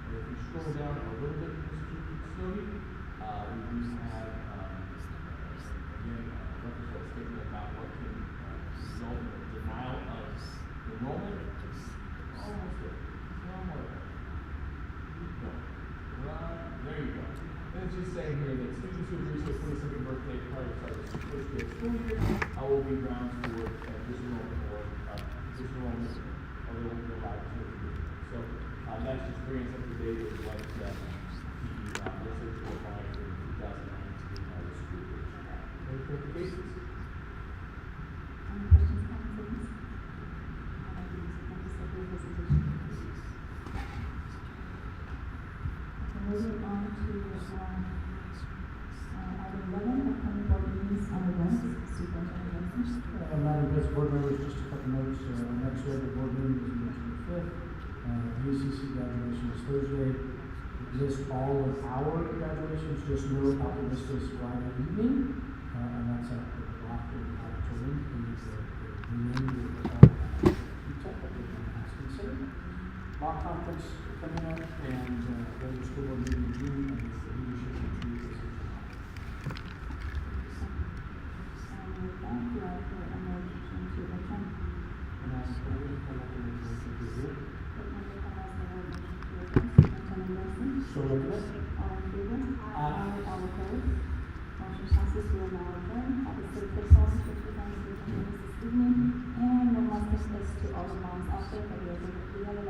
And if you scroll down a little bit, Mr. Snowden, we do have again a reference statement about what can result in the denial of enrollment. Almost there. There you go. And it's just saying here that students who reach their 22nd birthday prior to start the first day of school year will be grounds for disenrollment or disenrollment, or they won't be allowed to do. So that's just bringing us up to date with what the legislature will find in 2019 school year. Any clarifications? Any questions, comments? Moving on to item 11, upcoming board meetings on events. Superintendent Dempsey. Madam President, board members, just a couple notes. Our next regular board meeting is May 25th. UCC graduation is Thursday. It lists all of our graduations, just no Alchemist Friday evening, and that's at the Black Auditorium. And the remainder of considered. Mock conference coming up, and regular school board meeting in June, and the leadership retreat is in July. With that, do I have a motion to adjourn? And as always, I'd like to make a motion to adjourn. Superintendent Dempsey. So moved. All in favor? Aye. All opposed? Motion passes. We are now adjourned. Have a safe Christmas for 2018 this evening. And one last message to all the moms out there that we are going to